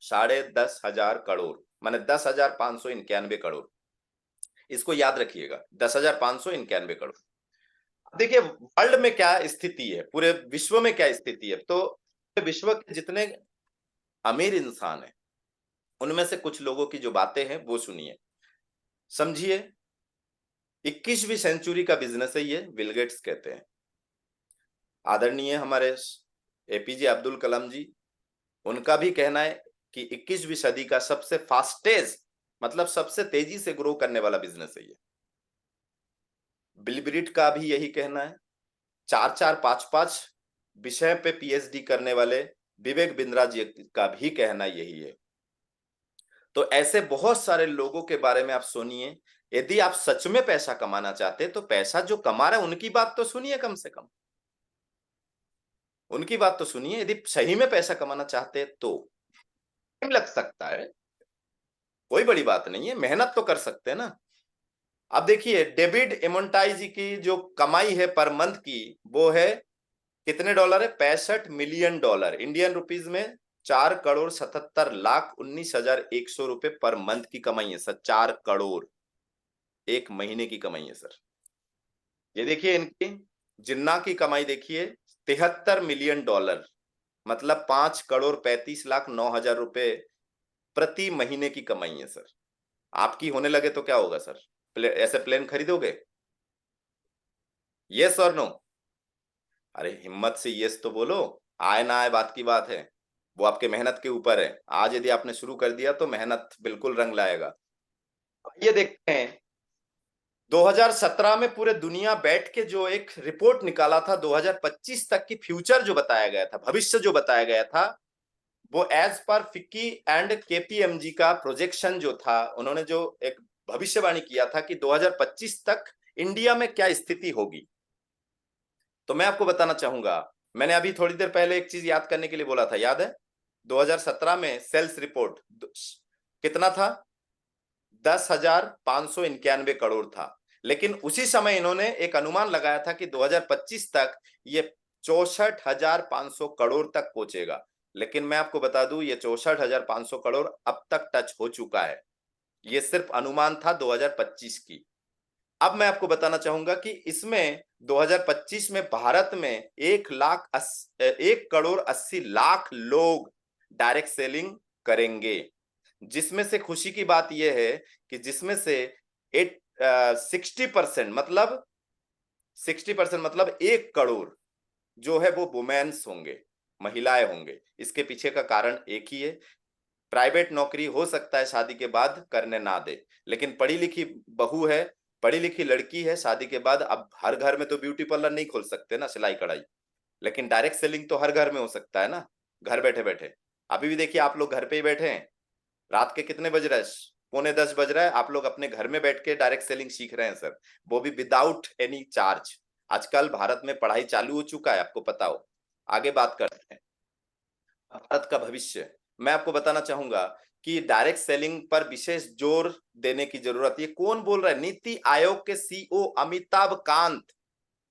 10,500 करोड़ माने 10,591 करोड़, इसको याद रखिएगा, 10,591 करोड़। देखिए वर्ल्ड में क्या स्थिति है, पूरे विश्व में क्या स्थिति है। तो विश्व के जितने अमीर इंसान हैं उनमें से कुछ लोगों की जो बातें हैं वो सुनिए, समझिए। 21वीं सेंचुरी का बिजनेस है ये, बिल गेट्स कहते हैं। आदरणीय हमारे APJ अब्दुल कलाम जी, उनका भी कहना है कि 21वीं सदी का सबसे फास्टेस्ट, मतलब सबसे तेजी से ग्रो करने वाला बिजनेस है ये। बिल ब्रीट का भी यही कहना है। 4-4, 5-5 विषय पे PhD करने वाले विवेक बिंद्रा जी का भी कहना यही है। तो ऐसे बहुत सारे लोगों के बारे में आप सुनिए। यदि आप सच में पैसा कमाना चाहते तो पैसा जो कमा रहे हैं उनकी बात तो सुनिए, कम से कम उनकी बात तो सुनिए। यदि सही में पैसा कमाना चाहते तो टाइम लग सकता है, कोई बड़ी बात नहीं है, मेहनत तो कर सकते हैं ना। अब देखिए डेविड एमोंटाई जी की जो कमाई है पर मंथ की, वो है कितने डॉलर है, $65 मिलियन, इंडियन रुपीज में 4,77,19,100 रुपए पर मंथ की कमाई है सर। 4 करोड़ एक महीने की कमाई है सर। ये देखिए इनकी जिन्ना की कमाई देखिए, $73 मिलियन, मतलब 5,35,09,000 रुपए प्रति महीने की कमाई है सर। आपकी होने लगे तो क्या होगा सर, ऐसे प्लेन खरीदोगे? यस और नो? अरे हिम्मत से यस तो बोलो, आए ना आए बात की बात है, वो आपके मेहनत के ऊपर है। आज यदि आपने शुरू कर दिया तो मेहनत बिल्कुल रंग लाएगा। ये देखते हैं 2017 में पूरे दुनिया बैठ के जो एक रिपोर्ट निकाला था, 2025 तक की फ्यूचर जो बताया गया था, भविष्य जो बताया गया था, वो as per FICCI and KPMG का प्रोजेक्शन जो था, उन्होंने जो एक भविष्यवाणी किया था कि 2025 तक इंडिया में क्या स्थिति होगी। तो मैं आपको बताना चाहूंगा, मैंने अभी थोड़ी देर पहले एक चीज याद करने के लिए बोला था, याद है? 2017 में सेल्स रिपोर्ट कितना था, 10,591 करोड़ था। लेकिन उसी समय इन्होंने एक अनुमान लगाया था कि 2025 तक ये 64,500 करोड़ तक पहुंचेगा। लेकिन मैं आपको बता दूं, ये 64,500 करोड़ अब तक टच हो चुका है। ये सिर्फ अनुमान था 2025 की। अब मैं आपको बताना चाहूंगा कि इसमें 2025 में भारत में 1,80,00,000 लोग डायरेक्ट सेलिंग करेंगे, जिसमें से खुशी की बात यह है कि जिसमें से 60% मतलब 1 करोड़ जो है वो वुमेन्स होंगे, महिलाएं होंगे। इसके पीछे का कारण एक ही है, प्राइवेट नौकरी हो सकता है शादी के बाद करने ना दे, लेकिन पढ़ी लिखी बहू है, पढ़ी लिखी लड़की है, शादी के बाद अब हर घर में तो ब्यूटी पार्लर नहीं खोल सकते ना, सिलाई कढ़ाई। लेकिन डायरेक्ट सेलिंग तो हर घर में हो सकता है ना, घर बैठे बैठे। अभी भी देखिए आप लोग घर पे ही बैठे हैं, रात के कितने बज रहे हैं, 9:45 बज रहा है, आप लोग अपने घर में बैठ के डायरेक्ट सेलिंग सीख रहे हैं सर, वो भी विदाउट एनी चार्ज। आजकल भारत में पढ़ाई चालू हो चुका है, आपको पता हो। आगे बात करते हैं भारत का भविष्य। मैं आपको बताना चाहूंगा कि डायरेक्ट सेलिंग पर विशेष जोर देने की जरूरत है। ये कौन बोल रहा है? नीति आयोग के सीईओ अमिताभ कांत।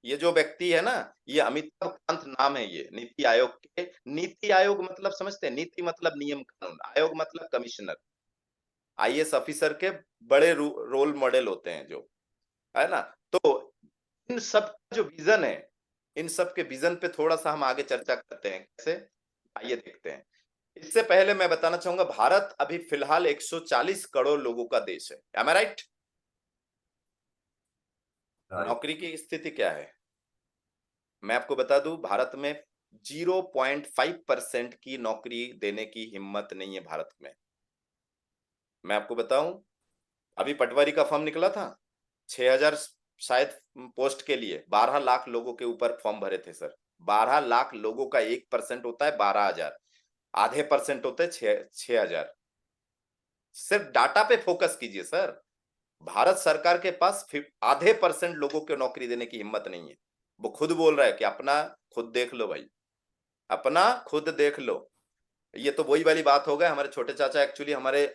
ये जो व्यक्ति है ना, ये अमिताभ कांत नाम है, ये नीति आयोग के। नीति आयोग मतलब समझते हैं? नीति मतलब नियम कानून, आयोग मतलब कमिश्नर, आईएएस ऑफिसर के बड़े रोल मॉडल होते हैं जो, है ना। तो इन सब का जो विजन है, इन सब के विजन पे थोड़ा सा हम आगे चर्चा करते हैं, कैसे, आइए देखते हैं। इससे पहले मैं बताना चाहूंगा, भारत अभी फिलहाल 140 करोड़ लोगों का देश है। एम आई राइट? नौकरी की स्थिति क्या है? मैं आपको बता दूं, भारत में 0.5% की नौकरी देने की हिम्मत नहीं है भारत में। मैं आपको बताऊं, अभी पटवारी का फॉर्म निकला था, 6000 शायद पोस्ट के लिए, 12 लाख लोगों के ऊपर फॉर्म भरे थे सर। 12 लाख लोगों का 1% होता है 12,000, आधे परसेंट होते हैं 6,000। सिर्फ डाटा पे फोकस कीजिए सर। भारत सरकार के पास आधे परसेंट लोगों को नौकरी देने की हिम्मत नहीं है। वो खुद बोल रहा है कि अपना खुद देख लो भाई, अपना खुद देख लो। ये तो वही वाली बात हो गया, हमारे छोटे चाचा एक्चुअली हमारे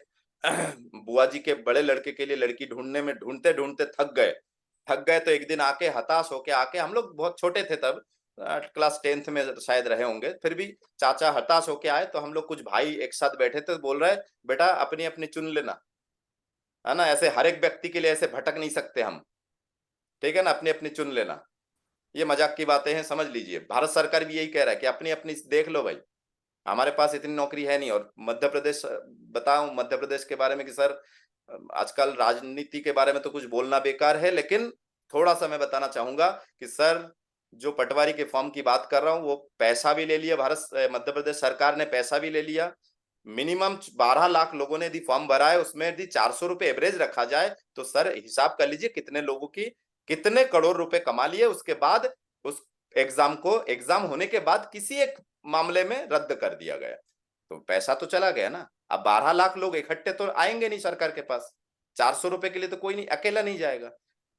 बुआ जी के बड़े लड़के के लिए लड़की ढूंढने में ढूंढते ढूंढते थक गए। तो एक दिन आके हताश होके आके, हम लोग बहुत छोटे थे तब, क्लास 10th में शायद रहे होंगे, फिर भी चाचा हताश होके आए, तो हम लोग कुछ भाई एक साथ बैठे थे, बोल रहे बेटा अपनी अपनी चुन लेना, है ना, ऐसे हर एक व्यक्ति के लिए ऐसे भटक नहीं सकते हम, ठीक है ना, अपनी अपनी चुन लेना। ये मजाक की बातें हैं, समझ लीजिए। भारत सरकार भी यही कह रहा है कि अपनी अपनी देख लो भाई, हमारे पास इतनी नौकरी है नहीं। और मध्य प्रदेश, बताऊं मध्य प्रदेश के बारे में कि सर, आजकल राजनीति के बारे में तो कुछ बोलना बेकार है, लेकिन थोड़ा सा मैं बताना चाहूंगा कि सर, जो पटवारी के फॉर्म की बात कर रहा हूं, वो पैसा भी ले लिया, मध्य प्रदेश सरकार ने पैसा भी ले लिया। मिनिमम 12 लाख लोगों ने यदि फॉर्म भरा है, उसमें यदि 400 रुपए एवरेज रखा जाए, तो सर हिसाब कर लीजिए कितने लोगों की कितने करोड़ रुपए कमा लिए। उसके बाद उस एग्जाम होने के बाद किसी एक मामले में रद्द कर दिया गया, तो पैसा तो चला गया ना। अब 12 लाख लोग इकट्ठे तो आएंगे नहीं सरकार के पास, 400 रुपए के लिए तो कोई नहीं, अकेला नहीं जाएगा।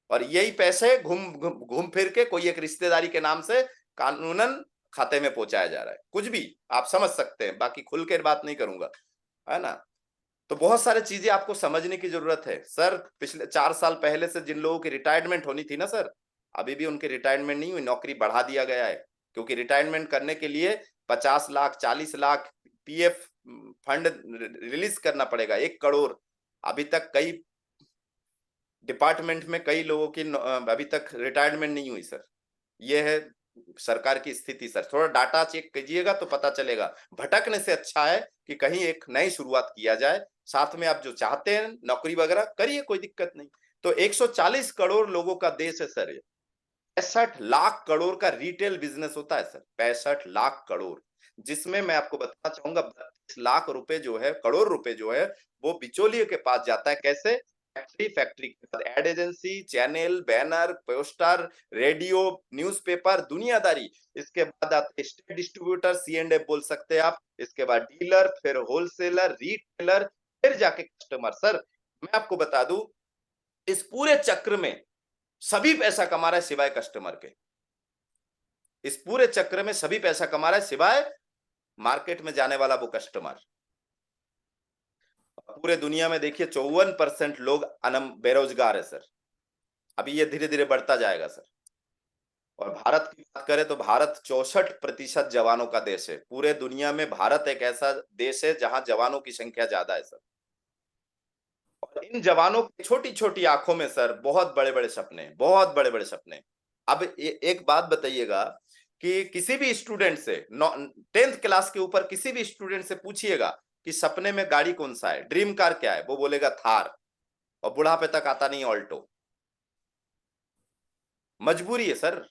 और यही पैसे घूम फिर के कोई एक रिश्तेदारी के नाम से कानूनन खाते में पहुंचाया जा रहा है। कुछ भी आप समझ सकते हैं, बाकी खुल कर बात नहीं करूंगा, है ना। तो बहुत सारी चीजें आपको समझने की जरूरत है सर। पिछले 4 साल पहले से जिन लोगों की रिटायरमेंट होनी थी ना सर, अभी भी उनकी रिटायरमेंट नहीं हुई, नौकरी बढ़ा दिया गया है। क्योंकि रिटायरमेंट करने के लिए 50 lakh 40 lakh PF fund release करना पड़ेगा, 1 करोड़। अभी तक कई डिपार्टमेंट में कई लोगों की अभी तक रिटायरमेंट नहीं हुई सर। ये है सरकार की स्थिति सर। थोड़ा डाटा चेक कीजिएगा तो पता चलेगा। भटकने से अच्छा है कि कहीं एक नई शुरुआत किया जाए। साथ में आप जो चाहते हैं नौकरी वगैरह करिए, कोई दिक्कत नहीं। तो 140 करोड़ लोगों का देश है सर। 65 लाख करोड़ का रिटेल बिजनेस होता है सर, 65 लाख करोड़, जिसमें मैं आपको बताना चाहूंगा 32 लाख रुपए जो है, करोड़ रुपए जो है, वो बिचौलिए के पास जाता है। कैसे? फैक्ट्री के साथ ad agency, channel, banner, poster, radio, newspaper, दुनियादारी। इसके बाद आते स्टेट डिस्ट्रीब्यूटर, C&F बोल सकते हैं आप। इसके बाद डीलर, फिर होलसेलर, रिटेलर, फिर जाके कस्टमर। सर मैं आपको बता दूं, इस पूरे चक्र में सभी पैसा कमा रहा है सिवाय कस्टमर के। इस पूरे चक्र में सभी पैसा कमा रहा है सिवाय मार्केट में जाने वाला वो कस्टमर। पूरे दुनिया में देखिए 54% लोग बेरोजगार है सर। अभी ये धीरे धीरे बढ़ता जाएगा सर। और भारत की बात करें तो भारत 64% जवानों का देश है। पूरे दुनिया में भारत एक ऐसा देश है जहां जवानों की संख्या ज्यादा है सर। और इन जवानों की छोटी छोटी आंखों में सर बहुत बड़े बड़े सपने, बहुत बड़े बड़े सपने। अब एक बात बताइएगा कि किसी भी स्टूडेंट से 10th क्लास के ऊपर किसी भी स्टूडेंट से पूछिएगा कि सपने में गाड़ी कौन सा है, ड्रीम कार क्या है, वो बोलेगा थार। और बुढ़ापे तक आता नहीं ऑल्टो। मजबूरी है सर।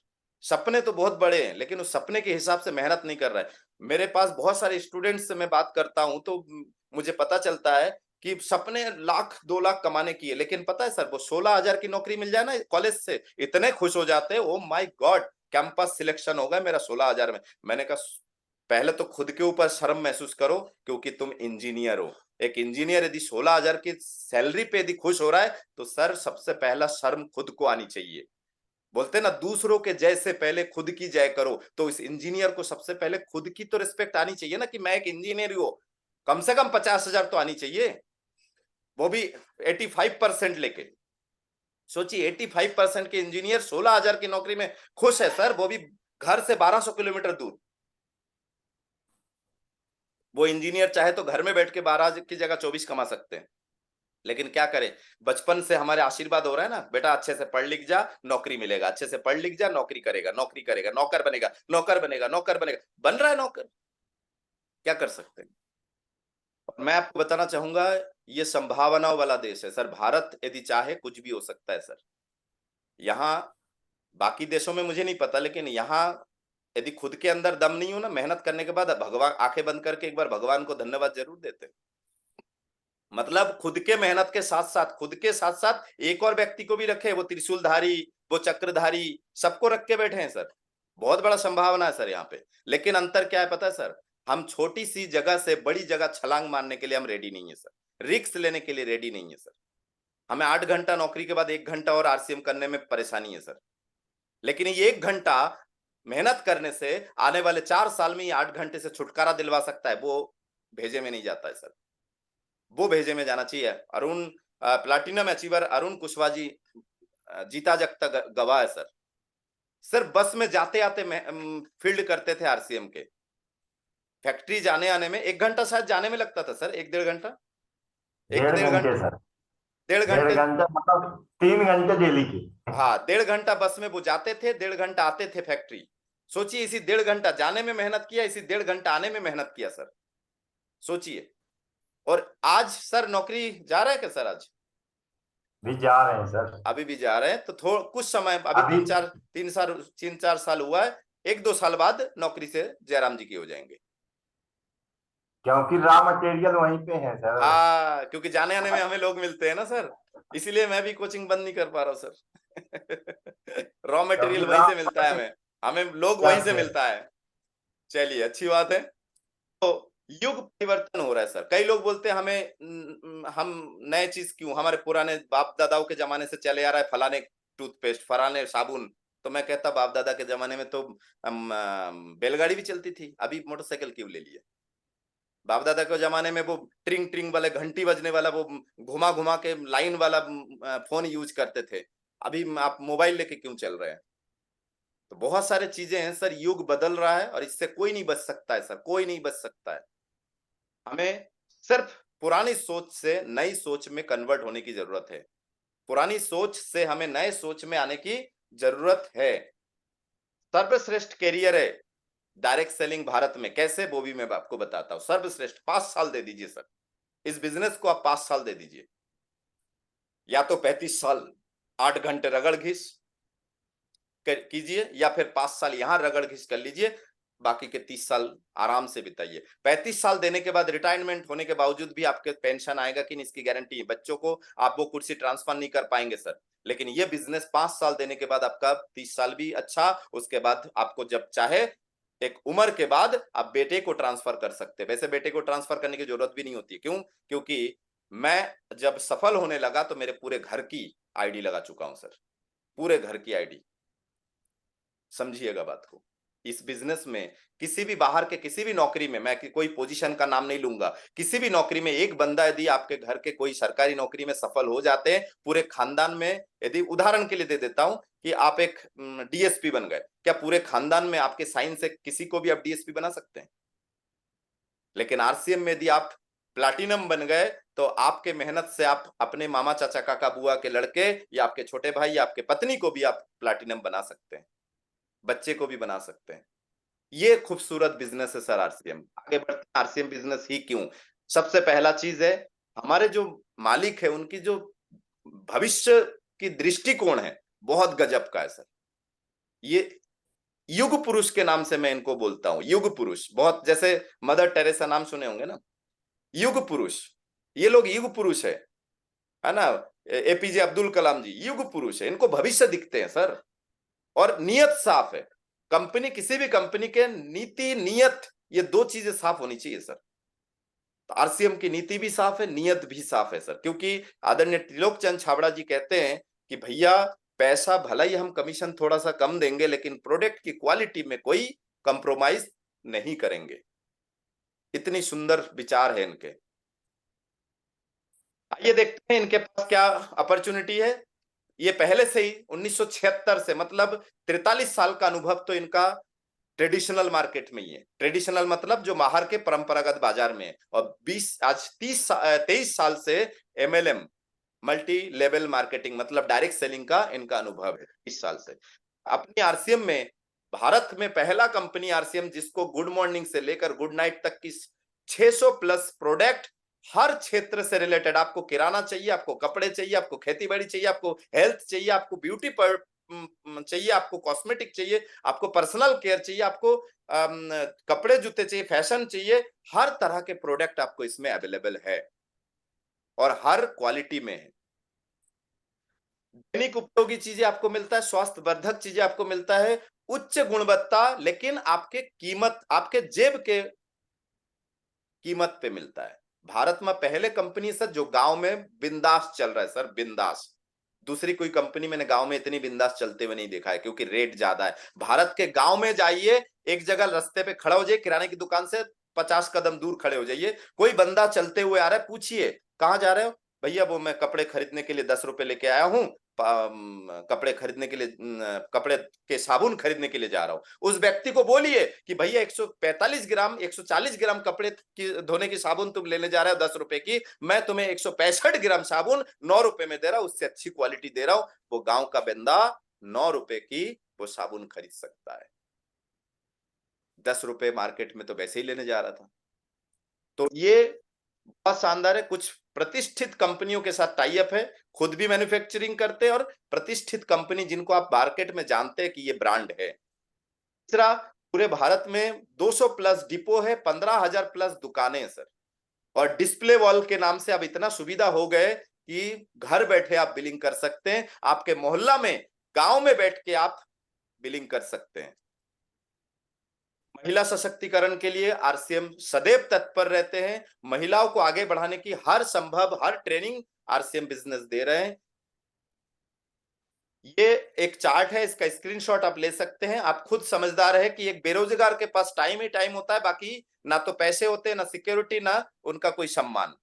सपने तो बहुत बड़े हैं, लेकिन उस सपने के हिसाब से मेहनत नहीं कर रहा है। मेरे पास बहुत सारे स्टूडेंट्स से मैं बात करता हूं तो मुझे पता चलता है कि सपने 1,00,000 2,00,000 कमाने की है, लेकिन पता है सर, वो 16,000 की नौकरी मिल जाए ना कॉलेज से, इतने खुश हो जाते हैं, oh my God, campus selection होगा मेरा 16,000 में। मैंने कहा पहले तो खुद के ऊपर शर्म महसूस करो, क्योंकि तुम इंजीनियर हो। एक इंजीनियर यदि 16,000 की सैलरी पे यदि खुश हो रहा है तो सर सबसे पहला शर्म खुद को आनी चाहिए। बोलते ना दूसरों के जय से पहले खुद की जय करो, तो इस इंजीनियर को सबसे पहले खुद की तो रिस्पेक्ट आनी चाहिए ना कि मैं एक इंजीनियर हूं। कम से कम 50,000 तो आनी चाहिए, वो भी 85% लेके। सोचिए 85% के इंजीनियर 16,000 की नौकरी में खुश है सर, वो भी घर से 1200 किलोमीटर दूर। वो इंजीनियर चाहे तो घर में बैठ के 12 की जगह 24 कमा सकते हैं, लेकिन क्या करें, बचपन से हमारे आशीर्वाद हो रहा है ना, बेटा अच्छे से पढ़ लिख जा नौकरी मिलेगा, अच्छे से पढ़ लिख जा नौकरी करेगा, नौकरी करेगा, नौकर बनेगा, नौकर बनेगा, नौकर बनेगा, बन रहा है नौकर। क्या कर सकते हैं। मैं आपको बताना चाहूंगा ये संभावनाओं वाला देश है सर। भारत यदि चाहे कुछ भी हो सकता है सर। यहाँ बाकी देशों में मुझे नहीं पता, लेकिन यहाँ यदि खुद के अंदर दम नहीं हो ना, मेहनत करने के बाद भगवान आंखें बंद करके एक बार भगवान को धन्यवाद जरूर देते। मतलब खुद के मेहनत के साथ साथ, खुद के साथ साथ एक और व्यक्ति को भी रखे, वो त्रिशूलधारी, वो चक्रधारी, सबको रख के बैठे हैं सर। बहुत बड़ा संभावना है सर यहाँ पे। लेकिन अंतर क्या है पता है सर, हम छोटी सी जगह से बड़ी जगह छलांग मारने के लिए हम रेडी नहीं है सर, रिस्क लेने के लिए रेडी नहीं है सर। हमें 8 घंटा नौकरी के बाद 1 घंटा और आरसीएम करने में परेशानी है सर, लेकिन ये 1 घंटा मेहनत करने से आने वाले 4 साल में ये 8 घंटे से छुटकारा दिलवा सकता है। वो भेजे में नहीं जाता है सर, वो भेजे में जाना चाहिए। अरुण प्लैटिनम अचीवर अरुण कुशवाहा जी जीता जगता गवाह है सर। सर बस में जाते आते फील्ड करते थे आरसीएम के, फैक्ट्री जाने आने में 1 घंटा शायद जाने में लगता था सर, 1-1.5 घंटा, 1-1.5 घंटे सर, 1.5 1.5 घंटे, घंटा मतलब 3 घंटे डेली की। हाँ 1.5 घंटा बस में वो जाते थे, 1.5 घंटा आते थे फैक्ट्री। सोचिए इसी 1.5 घंटा जाने में मेहनत किया, इसी 1.5 घंटा आने में मेहनत किया सर, सोचिए। और आज सर नौकरी जा रहा है क्या सर? आज भी जा रहे हैं सर, अभी भी जा रहे हैं। तो थोड़ा कुछ समय अभी 3-4 साल हुआ है, 1-2 साल बाद नौकरी से जयराम जी की हो जाएंगे। क्योंकि रॉ मटेरियल वहीं पे है सर। हाँ क्योंकि जाने आने में हमें लोग मिलते हैं ना सर, इसीलिए मैं भी कोचिंग बंद नहीं कर पा रहा हूँ सर। रॉ मटेरियल वहीं से मिलता है हमें, हमें लोग वहीं से मिलता है। चलिए अच्छी बात है। तो युग परिवर्तन हो रहा है सर। कई लोग बोलते हैं हमें हम नए चीज क्यों, हमारे पुराने बाप दादाओं के जमाने से चले आ रहा है फलाने टूथपेस्ट, फलाने साबुन। तो मैं कहता बाप दादा के जमाने में तो बैलगाड़ी भी चलती थी, अभी मोटरसाइकिल क्यों ले लिए? बाप दादा के जमाने में वो ट्रिंग ट्रिंग वाले घंटी बजने वाला वो घुमा घुमा के लाइन वाला फोन यूज करते थे, अभी आप मोबाइल लेके क्यों चल रहे हैं? तो बहुत सारे चीजें हैं सर, युग बदल रहा है और इससे कोई नहीं बच सकता है सर, कोई नहीं बच सकता है। हमें सिर्फ पुरानी सोच से नई सोच में कन्वर्ट होने की जरूरत है, पुरानी सोच से हमें नए सोच में आने की जरूरत है। सर्वश्रेष्ठ कैरियर है डायरेक्ट सेलिंग भारत में, कैसे वो भी मैं आपको बताता हूं। सर्वश्रेष्ठ 5 साल दे दीजिए सर, इस बिजनेस को आप 5 साल दे दीजिए, या तो 35 साल 8 घंटे रगड़ घिस कीजिए, या फिर 5 साल यहां रगड़ घिस कर लीजिए, बाकी के 30 साल आराम से बिताइए। 35 साल देने के बाद रिटायरमेंट होने के बावजूद भी आपके पेंशन आएगा कि नहीं इसकी गारंटी है। बच्चों को आप वो कुर्सी ट्रांसफर नहीं कर पाएंगे सर, लेकिन ये बिजनेस 5 साल देने के बाद आपका 30 साल भी अच्छा, उसके बाद आपको जब चाहे एक उम्र के बाद आप बेटे को ट्रांसफर कर सकते हैं। वैसे बेटे को ट्रांसफर करने की जरूरत भी नहीं होती। क्यों? क्योंकि मैं जब सफल होने लगा तो मेरे पूरे घर की आईडी लगा चुका हूं सर, पूरे घर की आईडी। समझिएगा बात को। इस बिजनेस में किसी भी बाहर के किसी भी नौकरी में, मैं कोई पोजीशन का नाम नहीं लूंगा, किसी भी नौकरी में एक बंदा यदि आपके घर के कोई सरकारी नौकरी में सफल हो जाते हैं, पूरे खानदान में, यदि उदाहरण के लिए दे देता हूं कि आप एक डीएसपी बन गए, क्या पूरे खानदान में आपके साइन से किसी को भी आप डीएसपी बना सकते हैं? लेकिन आरसीएम में यदि आप प्लैटिनम बन गए तो आपके मेहनत से आप अपने मामा चाचा काका बुआ के लड़के या आपके छोटे भाई या आपके पत्नी को भी आप प्लैटिनम बना सकते हैं, बच्चे को भी बना सकते हैं। ये खूबसूरत बिजनेस है सर आरसीएम। आगे बढ़ते हैं, आरसीएम बिजनेस ही क्यों? सबसे पहला चीज है हमारे जो मालिक है उनकी जो भविष्य की दृष्टिकोण है बहुत गजब का है सर। ये युग पुरुष के नाम से मैं इनको बोलता हूं, युग पुरुष। बहुत जैसे मदर टेरेसा नाम सुने होंगे ना, युग पुरुष। ये लोग युग पुरुष है ना। एपीजे अब्दुल कलाम जी युग पुरुष है, इनको भविष्य दिखते हैं सर, और नियत साफ है। कंपनी, किसी भी कंपनी के नीति नियत, ये दो चीजें साफ होनी चाहिए सर। तो आरसीएम की नीति भी साफ है, नियत भी साफ है सर, क्योंकि आदरणीय त्रिलोक चंद छाबड़ा जी कहते हैं कि भैया पैसा भला ही हम कमीशन थोड़ा सा कम देंगे, लेकिन प्रोडक्ट की क्वालिटी में कोई कंप्रोमाइज नहीं करेंगे। इतनी सुंदर विचार है इनके। आइए देखते हैं इनके पास क्या अपॉर्चुनिटी है। ये पहले से ही 1976 से, मतलब 43 साल का अनुभव तो इनका ट्रेडिशनल मार्केट में ही है। ट्रेडिशनल मतलब जो बाहर के परंपरागत बाजार में है। और 23 साल से एमएलएम, मल्टी लेवल मार्केटिंग, मतलब डायरेक्ट सेलिंग का इनका अनुभव है 20 साल से। अपनी आरसीएम में भारत में पहला कंपनी आरसीएम जिसको गुड मॉर्निंग से लेकर गुड नाइट तक की 600 प्लस प्रोडक्ट, हर क्षेत्र से रिलेटेड, आपको किराना चाहिए, आपको कपड़े चाहिए, आपको खेती बाड़ी चाहिए, आपको हेल्थ चाहिए, आपको ब्यूटी पर चाहिए, आपको कॉस्मेटिक चाहिए, आपको पर्सनल केयर चाहिए, आपको कपड़े जूते चाहिए, फैशन चाहिए, हर तरह के प्रोडक्ट आपको इसमें अवेलेबल है और हर क्वालिटी में है। दैनिक उपयोगी चीजें आपको मिलता है, स्वास्थ्य वर्धक चीजें आपको मिलता है, उच्च गुणवत्ता, लेकिन आपके कीमत, आपके जेब के कीमत पे मिलता है। भारत में पहले कंपनी सर जो गांव में बिंदास चल रहा है सर, बिंदास। दूसरी कोई कंपनी मैंने गांव में इतनी बिंदास चलते हुए नहीं देखा है, क्योंकि रेट ज्यादा है। भारत के गांव में जाइए, एक जगह रास्ते पे खड़ा हो जाइए, किराने की दुकान से 50 कदम दूर खड़े हो जाइए, कोई बंदा चलते हुए आ रहा है, पूछिए कहां जा रहे हो? भैया वो मैं कपड़े खरीदने के लिए 10 रुपए लेके आया हूँ, कपड़े खरीदने के लिए, कपड़े के साबुन खरीदने के लिए जा रहा हूं। उस व्यक्ति को बोलिए कि भैया 145 ग्राम 140 ग्राम कपड़े की धोने की साबुन तुम लेने जा रहे हो 10 रुपए की, मैं तुम्हें 165 ग्राम साबुन 9 रुपए में दे रहा हूं, उससे अच्छी क्वालिटी दे रहा हूं। वो गांव का बंदा 9 रुपए की वो साबुन खरीद सकता है, 10 रुपए मार्केट में तो वैसे ही लेने जा रहा था। तो ये बहुत शानदार है। कुछ प्रतिष्ठित कंपनियों के साथ टाई अप है, खुद भी मैन्युफैक्चरिंग करते हैं, और प्रतिष्ठित कंपनी जिनको आप मार्केट में जानते हैं कि ये ब्रांड है। तीसरा, पूरे भारत में 200 प्लस डिपो है, 15,000 प्लस दुकानें हैं सर। और डिस्प्ले वॉल के नाम से अब इतना सुविधा हो गए कि घर बैठे आप बिलिंग कर सकते हैं, आपके मोहल्ला में, गांव में बैठ के आप बिलिंग कर सकते हैं। महिला सशक्तिकरण के लिए आरसीएम सदैव तत्पर रहते हैं। महिलाओं को आगे बढ़ाने की हर संभव, हर ट्रेनिंग आरसीएम बिजनेस दे रहे हैं। ये एक चार्ट है, इसका स्क्रीनशॉट आप ले सकते हैं। आप खुद समझदार है कि एक बेरोजगार के पास टाइम ही टाइम होता है, बाकी ना तो पैसे होते हैं, ना सिक्योरिटी, ना उनका कोई सम्मान।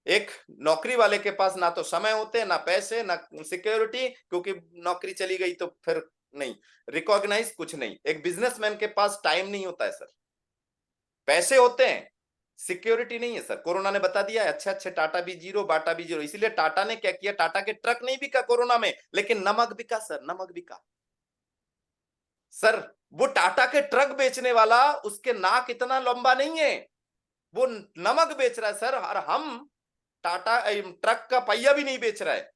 एक नौकरी वाले के पास ना तो समय होते हैं, ना पैसे, ना सिक्योरिटी, क्योंकि नौकरी चली गई तो फिर नहीं रिकॉग्नाइज, कुछ नहीं। एक बिजनेसमैन के पास टाइम नहीं होता है सर, पैसे होते हैं, सिक्योरिटी नहीं है सर। कोरोना ने बता दिया है, अच्छे अच्छे टाटा भी जीरो, बाटा भी जीरो। इसीलिए टाटा ने क्या किया, टाटा के ट्रक नहीं बिका कोरोना में, लेकिन नमक बिका सर, नमक बिका सर। वो टाटा के ट्रक बेचने वाला, उसके नाक इतना लंबा नहीं है, वो नमक बेच रहा है सर। और हम टाटा ट्रक का पहिया भी नहीं बेच रहा है,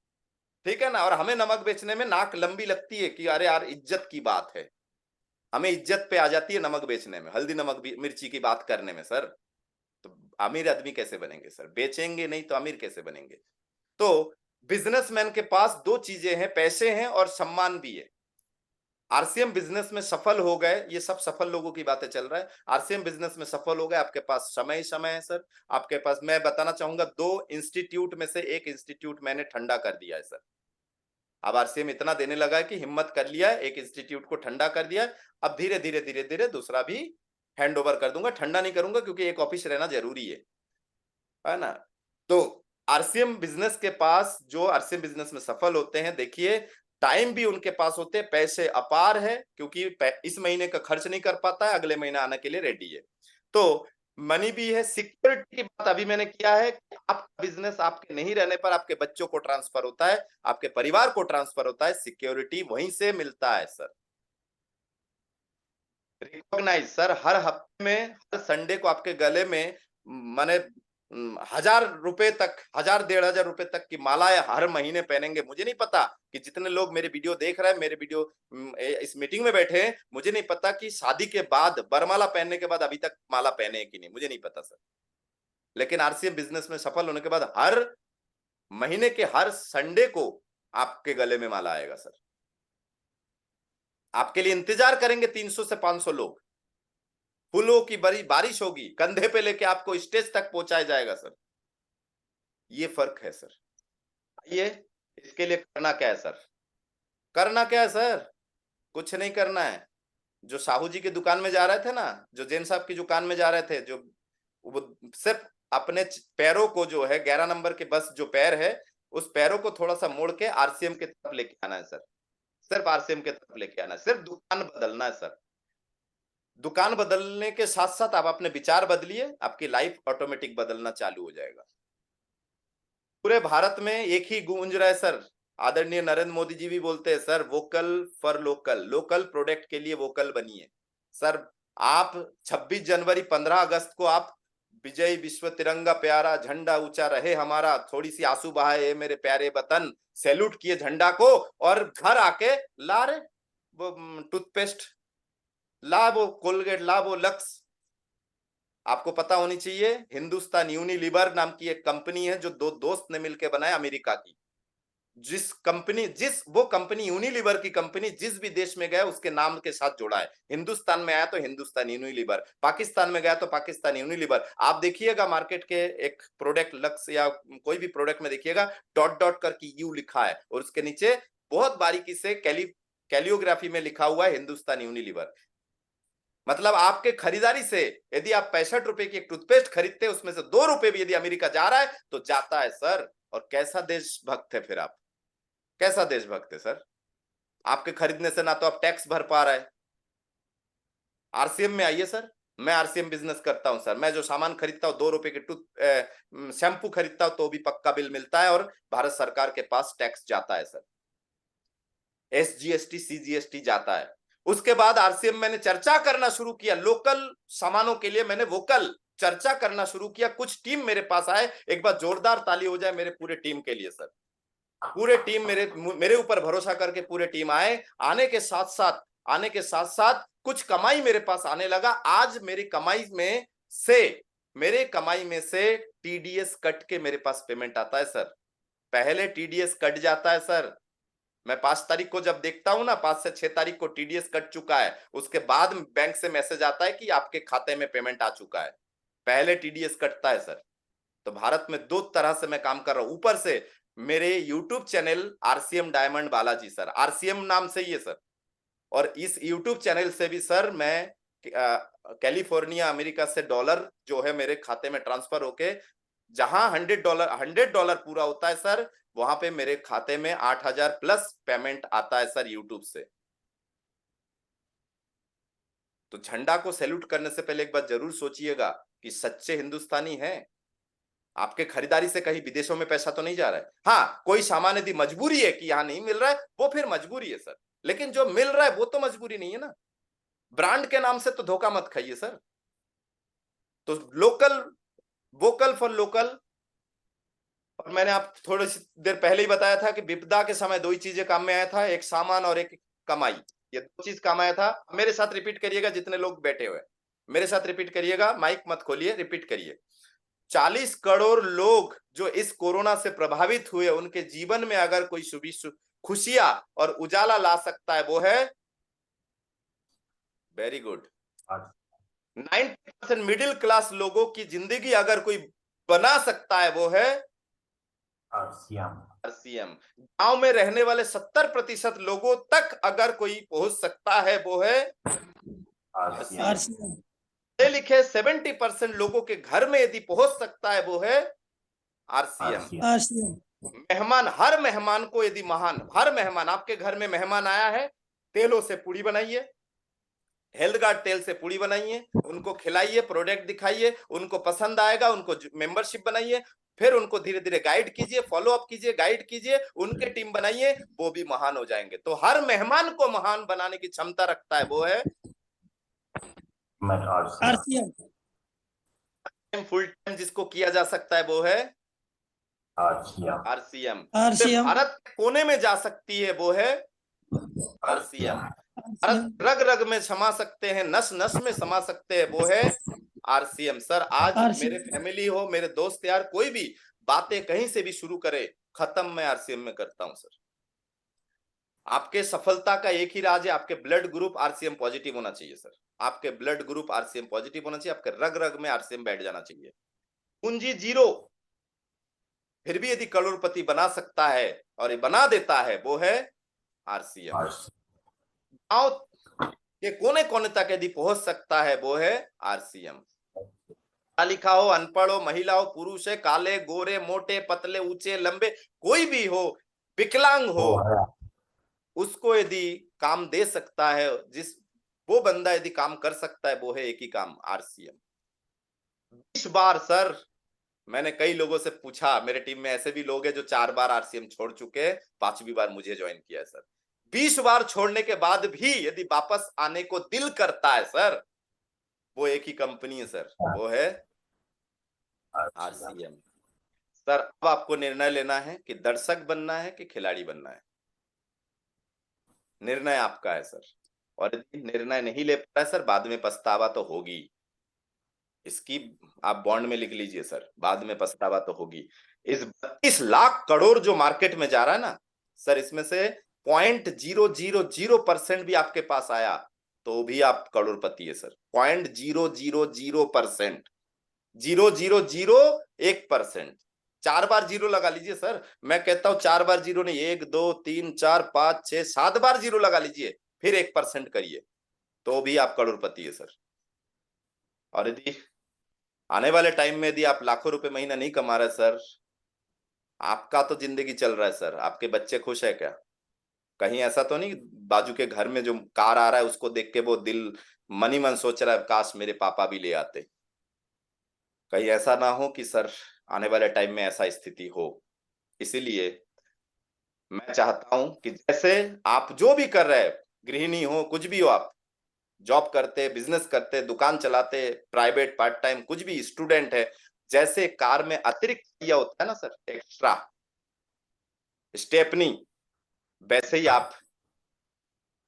ठीक है ना। और हमें नमक बेचने में नाक लंबी लगती है कि अरे यार इज्जत की बात है, हमें इज्जत पे आ जाती है नमक बेचने में, हल्दी नमक मिर्ची की बात करने में सर। तो अमीर आदमी कैसे बनेंगे सर? बेचेंगे नहीं तो अमीर कैसे बनेंगे? तो बिजनेसमैन के पास दो चीजें हैं, पैसे हैं और सम्मान भी है। आरसीएम बिजनेस में सफल हो गए, ये सब सफल लोगों की बातें चल रहा है। आरसीएम बिजनेस में सफल हो गए, आपके पास समय ही समय है सर। आपके पास, मैं बताना चाहूंगा, 2 इंस्टीट्यूट में से एक इंस्टीट्यूट मैंने ठंडा कर दिया है सर। अब आरसीएम इतना देने लगा है कि हिम्मत कर लिया है, एक इंस्टीट्यूट को ठंडा कर दिया है। अब धीरे धीरे धीरे धीरे दूसरा भी हैंड ओवर कर दूंगा। ठंडा नहीं करूंगा क्योंकि एक ऑफिस रहना जरूरी है ना। तो आरसीएम बिजनेस के पास, जो आरसीएम बिजनेस में सफल होते हैं, देखिए टाइम भी उनके पास होते हैं, पैसे अपार है, क्योंकि इस महीने का खर्च नहीं कर पाता है, अगले महीने आने के लिए रेडी है। तो मनी भी है। सिक्योरिटी की बात अभी मैंने किया है कि आपका बिजनेस आपके नहीं रहने पर आपके बच्चों को ट्रांसफर होता है, आपके परिवार को ट्रांसफर होता है, सिक्योरिटी वहीं से मिलता है सर। रिकॉग्नाइज सर, हर हफ्ते में, हर संडे को आपके गले में माने 1,000 रुपए तक, 1,000-1,500 रुपए तक की मालाएं हर महीने पहनेंगे। मुझे नहीं पता कि जितने लोग मेरे वीडियो देख रहे हैं, मेरे वीडियो इस मीटिंग में बैठे हैं, मुझे नहीं पता कि शादी के बाद, बरमाला पहनने के बाद अभी तक माला पहने हैं कि नहीं, मुझे नहीं पता सर। लेकिन आरसीएम बिजनेस में सफल होने के बाद हर महीने के हर संडे को आपके गले में माला आएगा सर। आपके लिए इंतजार करेंगे 300 से 500 लोग, फूलों की बड़ी बारिश होगी, कंधे पे लेके आपको स्टेज तक पहुंचाया जाएगा सर। ये फर्क है सर। ये इसके लिए करना क्या है सर? करना क्या है सर? कुछ नहीं करना है। जो साहू जी की दुकान में जा रहे थे ना, जो जैन साहब की दुकान में जा रहे थे, जो वो सिर्फ अपने पैरों को जो है 11 नंबर के बस जो पैर है, उस पैरों को थोड़ा सा मोड़ के आरसीएम की तरफ लेके आना है सर। सिर्फ आरसीएम की तरफ लेके आना है, सिर्फ दुकान बदलना है सर। दुकान बदलने के साथ साथ आप अपने विचार बदलिए, आपकी लाइफ ऑटोमेटिक बदलना चालू हो जाएगा। पूरे भारत में एक ही गूंज रहा है सर, आदरणीय नरेंद्र मोदी जी भी बोलते हैं sir, vocal for local, local product के लिए वोकल बनिए सर। आप 26 जनवरी 15 अगस्त को आप विजय विश्व तिरंगा प्यारा, झंडा ऊंचा रहे हमारा, थोड़ी सी आंसू बहाए मेरे प्यारे वतन, सैल्यूट किए झंडा को, और घर आके ला रे वो टूथपेस्ट, ला वो कोलगेट, ला वो लक्स। आपको पता होनी चाहिए, हिंदुस्तान यूनिलीवर नाम की एक कंपनी है जो दो दोस्त ने मिलकर बनाया अमेरिका की। वो कंपनी यूनिलीवर की कंपनी जिस भी देश में गया उसके नाम के साथ जोड़ा है। हिंदुस्तान में आया तो हिंदुस्तान यूनिलीवर, पाकिस्तान में गया तो पाकिस्तान यूनिलीवर। आप देखिएगा मार्केट के एक प्रोडक्ट लक्स या कोई भी प्रोडक्ट में देखिएगा डॉट डॉट करके यू लिखा है, और उसके नीचे बहुत बारीकी से कैलियोग्राफी में लिखा हुआ है हिंदुस्तान यूनिलीवर। मतलब आपके खरीदारी से यदि आप 65 रुपए की एक टूथपेस्ट खरीदते हैं, उसमें से 2 रुपए भी यदि अमेरिका जा रहा है तो जाता है सर। और कैसा देशभक्त है फिर आप, कैसा देशभक्त है सर? आपके खरीदने से ना तो आप टैक्स भर पा रहे हैं। आरसीएम में आइए सर, मैं आरसीएम बिजनेस करता हूं सर। मैं जो सामान खरीदता हूं, 2 रुपए के शैम्पू खरीदता हूं तो भी पक्का बिल मिलता है, और भारत सरकार के पास टैक्स जाता है सर, एसजीएसटी सीजीएसटी जाता है। उसके बाद आरसीएम मैंने चर्चा करना शुरू किया, लोकल सामानों के लिए मैंने वोकल चर्चा करना शुरू किया। कुछ टीम मेरे पास आए, एक बार जोरदार ताली हो जाए मेरे पूरे टीम के लिए सर। पूरे टीम मेरे ऊपर भरोसा करके पूरे टीम आने के साथ साथ कुछ कमाई मेरे पास आने लगा। आज मेरी कमाई में से टीडीएस कट के मेरे पास पेमेंट आता है सर। पहले टीडीएस कट जाता है सर, मैं 5 तारीख को जब देखता हूं ना, 5 से 6 तारीख को टीडीएस कट चुका है, उसके बाद बैंक से मैसेज आता है कि आपके खाते में पेमेंट आ चुका है। पहले टीडीएस कटता है सर। तो भारत में 2 तरह से मैं काम कर रहा हूं। ऊपर से मेरे YouTube channel RCM diamond Balaji sir, RCM नाम से ही है सर, और इस यूट्यूब चैनल से भी सर मैं कैलिफोर्निया अमेरिका से डॉलर जो है मेरे खाते में ट्रांसफर होके, जहां $100 पूरा होता है सर, वहां पे मेरे खाते में 8,000 प्लस पेमेंट आता है सर यूट्यूब से। तो झंडा को सैल्यूट करने से पहले एक बात जरूर सोचिएगा कि सच्चे हिंदुस्तानी हैं। आपके खरीदारी से कहीं विदेशों में पैसा तो नहीं जा रहा है। हाँ, कोई सामान यदि मजबूरी है कि यहां नहीं मिल रहा है, वो फिर मजबूरी है सर, लेकिन जो मिल रहा है वो तो मजबूरी नहीं है ना। ब्रांड के नाम से तो धोखा मत खाइए सर। तो लोकल, वोकल फॉर लोकल। और मैंने आप थोड़ी सी देर पहले ही बताया था कि विपदा के समय 2 ही चीजें काम में आया था, एक सामान और एक कमाई। ये 2 चीज काम आया था। मेरे साथ रिपीट करिएगा, जितने लोग बैठे हुए मेरे साथ रिपीट करिएगा, माइक मत खोलिए, रिपीट करिए। 40 करोड़ लोग जो इस कोरोना से प्रभावित हुए, उनके जीवन में अगर कोई खुशियां और उजाला ला सकता है वो है, वेरी गुड, 90% मिडिल क्लास लोगों की जिंदगी अगर कोई बना सकता है वो है आरसीएम। गांव में रहने वाले 70% लोगों तक अगर कोई पहुंच सकता है वो है आरसीएम। पढ़े लिखे 70% लोगों के घर में यदि पहुंच सकता है वो है आरसीएम। मेहमान, हर मेहमान को यदि हर मेहमान, आपके घर में मेहमान आया है, तेलों से पूड़ी बनाइए, हेल्थ गार्ड तेल से पूड़ी बनाइए, उनको खिलाइए, प्रोडक्ट दिखाइए, उनको पसंद आएगा, उनको मेंबरशिप बनाइए, फिर उनको धीरे धीरे गाइड कीजिए, फॉलो अप कीजिए, गाइड कीजिए, उनके टीम बनाइए, वो भी महान हो जाएंगे। तो हर मेहमान को महान बनाने की क्षमता रखता है वो है आरसीएम। फुल टाइम जिसको किया जा सकता है वो है आरसीएम। भारत कोने में जा सकती है वो है आरसीएम। भारत रग रग में समा सकते हैं, नस नस में समा सकते हैं वो है आरसीएम। सर आज मेरे फैमिली हो, मेरे दोस्त यार, कोई भी बातें कहीं से भी शुरू करे, खत्म मैं आरसीएम में करता हूं सर। आपके सफलता का एक ही राज है, आपके ब्लड ग्रुप आरसीएम पॉजिटिव होना चाहिए सर। आपके ब्लड ग्रुप आरसीएम पॉजिटिव होना चाहिए, आपके रग रग में आरसीएम बैठ जाना चाहिए। पूंजी जीरो, फिर भी यदि करोड़पति बना सकता है और ये बना देता है, वो है आरसीएम। गांव के कोने कोने तक यदि पहुंच सकता है, वो है आरसीएम। लिखा हो, अनपढ़ हो, महिला हो, पुरुष है, काले गोरे मोटे पतले ऊंचे लंबे, कोई भी हो, विकलांग हो, उसको यदि काम दे सकता है, वो बंदा यदि काम कर सकता है, वो है एक ही काम, आरसीएम। 20 बार सर, मैंने कई लोगों से पूछा, मेरे टीम में ऐसे भी लोग हैं जो 4 बार आरसीएम छोड़ चुके हैं, 5वीं बार मुझे ज्वाइन किया है सर। 20 बार छोड़ने के बाद भी यदि वापस आने को दिल करता है सर, वो एक ही कंपनी है सर, वो है आरसीएम। सर अब आपको निर्णय लेना है कि दर्शक बनना है कि खिलाड़ी बनना है। निर्णय आपका है सर, और यदि निर्णय नहीं ले पाए सर, बाद में पछतावा तो होगी। इसकी आप बॉन्ड में लिख लीजिए सर, बाद में पछतावा तो होगी। इस 32 लाख करोड़ जो मार्केट में जा रहा है ना सर, इसमें से 0.000% भी आपके पास आया तो भी आप करोड़पति है सर। 0.000%, 0.001%। 4 बार जीरो लगा लीजिए सर, मैं कहता हूं 4 बार जीरो नहीं, 1 2 3 4 5 6 7 बार जीरो लगा लीजिए, फिर 1% करिए, तो भी आप करोड़पति है सर। और यदि आने वाले टाइम में यदि आप लाखों रुपए महीना नहीं कमा रहे सर, आपका तो जिंदगी चल रहा है सर, आपके बच्चे खुश है क्या? कहीं ऐसा तो नहीं बाजू के घर में जो कार आ रहा है उसको देख के वो दिल मन ही मन सोच रहा है काश मेरे पापा भी ले आते? कहीं ऐसा ना हो कि सर आने वाले टाइम में ऐसा स्थिति हो। इसीलिए मैं चाहता हूं कि जैसे आप जो भी कर रहे हैं, गृहिणी हो, कुछ भी हो, आप जॉब करते, बिजनेस करते, दुकान चलाते, प्राइवेट पार्ट टाइम, कुछ भी, स्टूडेंट है, जैसे कार में अतिरिक्त दिया होता है ना सर, एक्स्ट्रा स्टेपनी, वैसे ही आप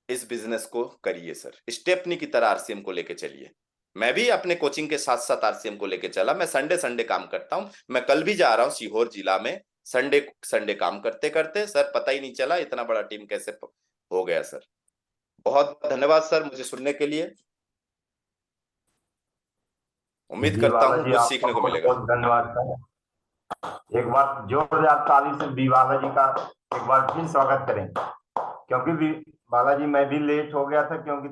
इस बिजनेस को करिए सर। स्टेपनी की तरह आरसीएम को लेके चलिए। मैं भी अपने कोचिंग के साथ साथ आरसीएम को लेके चला। मैं संडे काम करता हूं। मैं कल भी जा रहा हूं सीहोर जिला में, संडे काम करते करते सर पता ही नहीं चला इतना बड़ा टीम कैसे हो गया सर। बहुत बहुत धन्यवाद सर मुझे सुनने के लिए। उम्मीद करता हूं कुछ सीखने को मिलेगा। बहुत धन्यवाद सर। एक बार जोरदार ताली से बी बालाजी का एक बार फिर स्वागत करें, क्योंकि बालाजी मैं भी लेट हो गया था, क्योंकि